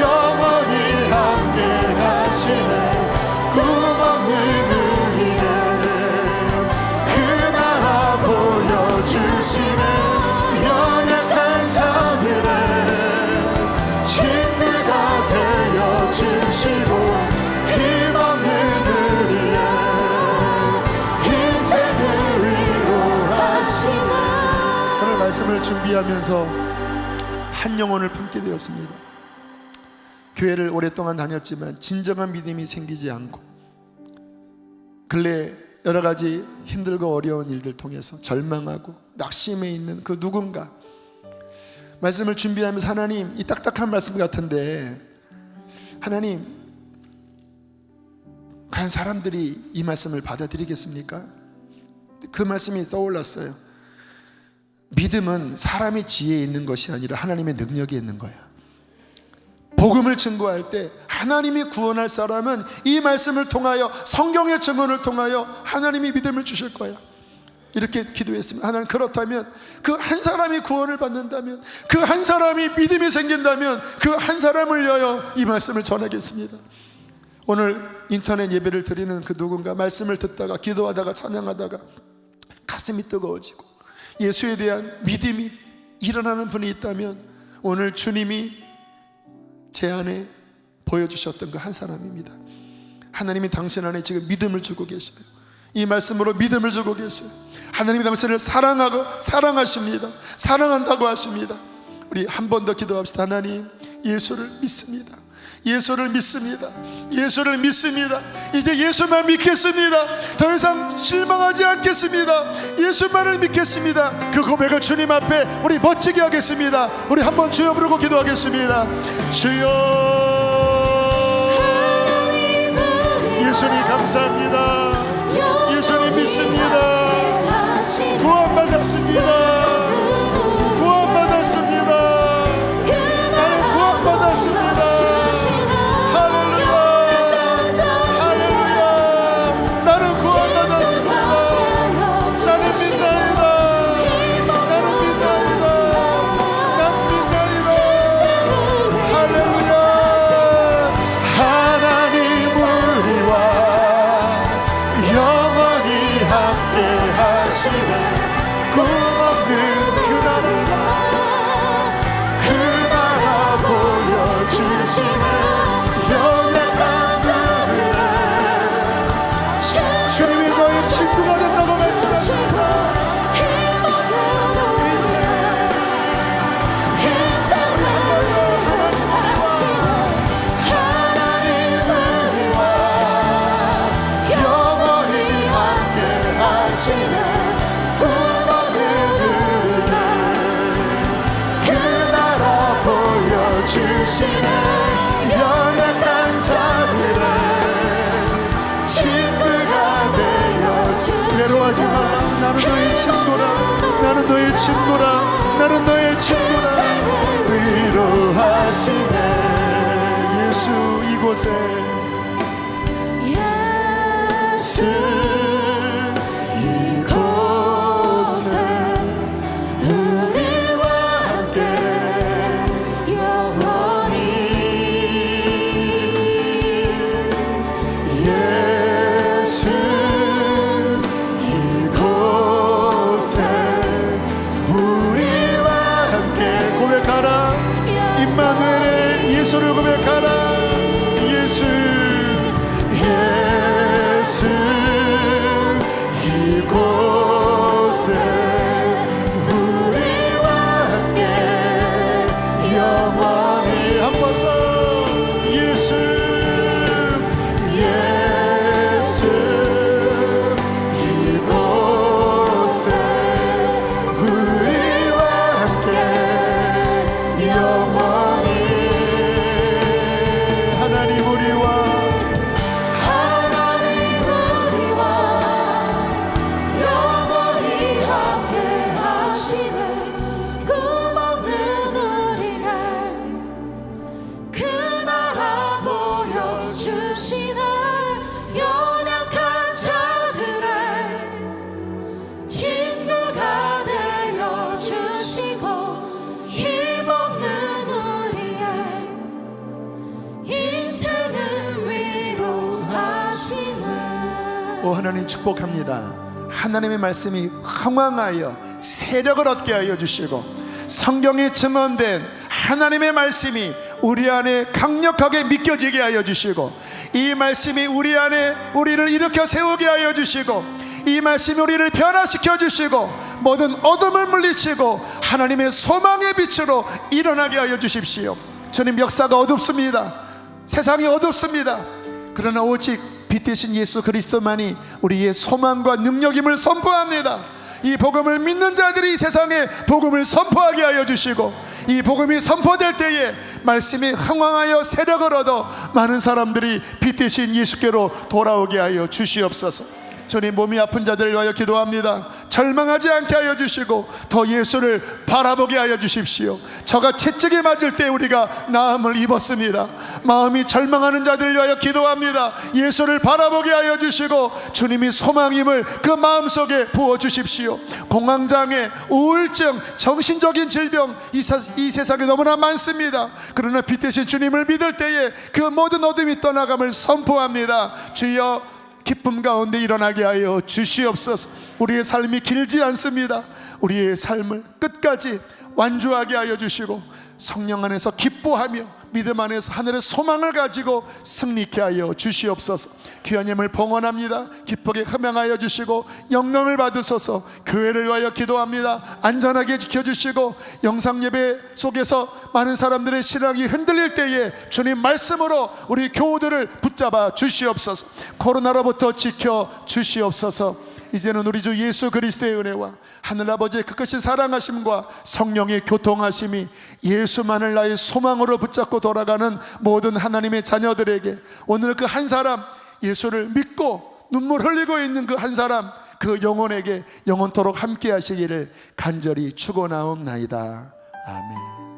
영원히 함께 하시네. 꿈없는 우리를 그 나라 보여주시네. 연약한 자들의 친구가 되어주시고 힘없는 우리의 인생을 위로하시네. 오늘 말씀을 준비하면서 한 영혼을 품게 되었습니다. 교회를 오랫동안 다녔지만 진정한 믿음이 생기지 않고 근래 여러 가지 힘들고 어려운 일들 통해서 절망하고 낙심해 있는 그 누군가, 말씀을 준비하면서 하나님, 이 딱딱한 말씀 같은데 하나님, 과연 사람들이 이 말씀을 받아들이겠습니까? 그 말씀이 떠올랐어요. 믿음은 사람의 지혜에 있는 것이 아니라 하나님의 능력에 있는 거야. 복음을 증거할 때 하나님이 구원할 사람은 이 말씀을 통하여, 성경의 증언을 통하여 하나님이 믿음을 주실 거야. 이렇게 기도했습니다. 하나님, 그렇다면 그 한 사람이 구원을 받는다면, 그 한 사람이 믿음이 생긴다면 그 한 사람을 위하여 이 말씀을 전하겠습니다. 오늘 인터넷 예배를 드리는 그 누군가 말씀을 듣다가 기도하다가 찬양하다가 가슴이 뜨거워지고 예수에 대한 믿음이 일어나는 분이 있다면 오늘 주님이 제 안에 보여주셨던 그 한 사람입니다. 하나님이 당신 안에 지금 믿음을 주고 계셔요. 이 말씀으로 믿음을 주고 계셔요. 하나님이 당신을 사랑하십니다. 사랑한다고 하십니다. 우리 한 번 더 기도합시다. 하나님, 예수를 믿습니다. 예수를 믿습니다. 예수를 믿습니다. 이제 예수만 믿겠습니다. 더 이상 실망하지 않겠습니다. 예수만을 믿겠습니다. 그 고백을 주님 앞에 우리 멋지게 하겠습니다. 우리 한번 주여 부르고 기도하겠습니다. 주여, 예수님 감사합니다. 예수님 믿습니다. 구원받았습니다. 구원받았습니다. 나는 구원받았습니다. 주님이 너의 친구가 된다고 말씀하십니다. 연약한 자들의 친구가 되어 외로워하지 마. 나는 너의 친구라. 나는 너의 친구라. 나는 너의 친구라. 위로하시네. 예수 이곳에 예수 이곳에 오 하나님 축복합니다. 하나님의 말씀이 흥왕하여 세력을 얻게 하여 주시고 성경에 증언된 하나님의 말씀이 우리 안에 강력하게 믿겨지게 하여 주시고 이 말씀이 우리 안에 우리를 일으켜 세우게 하여 주시고 이 말씀이 우리를 변화시켜 주시고 모든 어둠을 물리치고 하나님의 소망의 빛으로 일어나게 하여 주십시오. 주님, 역사가 어둡습니다. 세상이 어둡습니다. 그러나 오직 빛 대신 예수 그리스도만이 우리의 소망과 능력임을 선포합니다. 이 복음을 믿는 자들이 이 세상에 복음을 선포하게 하여 주시고 이 복음이 선포될 때에 말씀이 흥왕하여 세력을 얻어 많은 사람들이 빛 대신 예수께로 돌아오게 하여 주시옵소서. 주님, 몸이 아픈 자들을 위하여 기도합니다. 절망하지 않게 하여 주시고 더 예수를 바라보게 하여 주십시오. 저가 채찍에 맞을 때 우리가 나음을 입었습니다. 마음이 절망하는 자들을 위하여 기도합니다. 예수를 바라보게 하여 주시고 주님이 소망임을 그 마음속에 부어주십시오. 공황장애, 우울증, 정신적인 질병 이 세상에 너무나 많습니다. 그러나 빛 대신 주님을 믿을 때에 그 모든 어둠이 떠나감을 선포합니다. 주여, 기쁨 가운데 일어나게 하여 주시옵소서. 우리의 삶이 길지 않습니다. 우리의 삶을 끝까지 완주하게 하여 주시고 성령 안에서 기뻐하며 믿음 안에서 하늘의 소망을 가지고 승리케 하여 주시옵소서. 귀한 예물 봉헌합니다. 기쁘게 흠양하여 주시고 영광을 받으소서. 교회를 위하여 기도합니다. 안전하게 지켜주시고 영상 예배 속에서 많은 사람들의 신앙이 흔들릴 때에 주님 말씀으로 우리 교우들을 붙잡아 주시옵소서. 코로나로부터 지켜 주시옵소서. 이제는 우리 주 예수 그리스도의 은혜와 하늘아버지의 그 크신 사랑하심과 성령의 교통하심이 예수만을 나의 소망으로 붙잡고 돌아가는 모든 하나님의 자녀들에게 오늘 그 한 사람 예수를 믿고 눈물 흘리고 있는 그 한 사람 그 영혼에게 영원토록 함께 하시기를 간절히 축원하옵나이다. 아멘.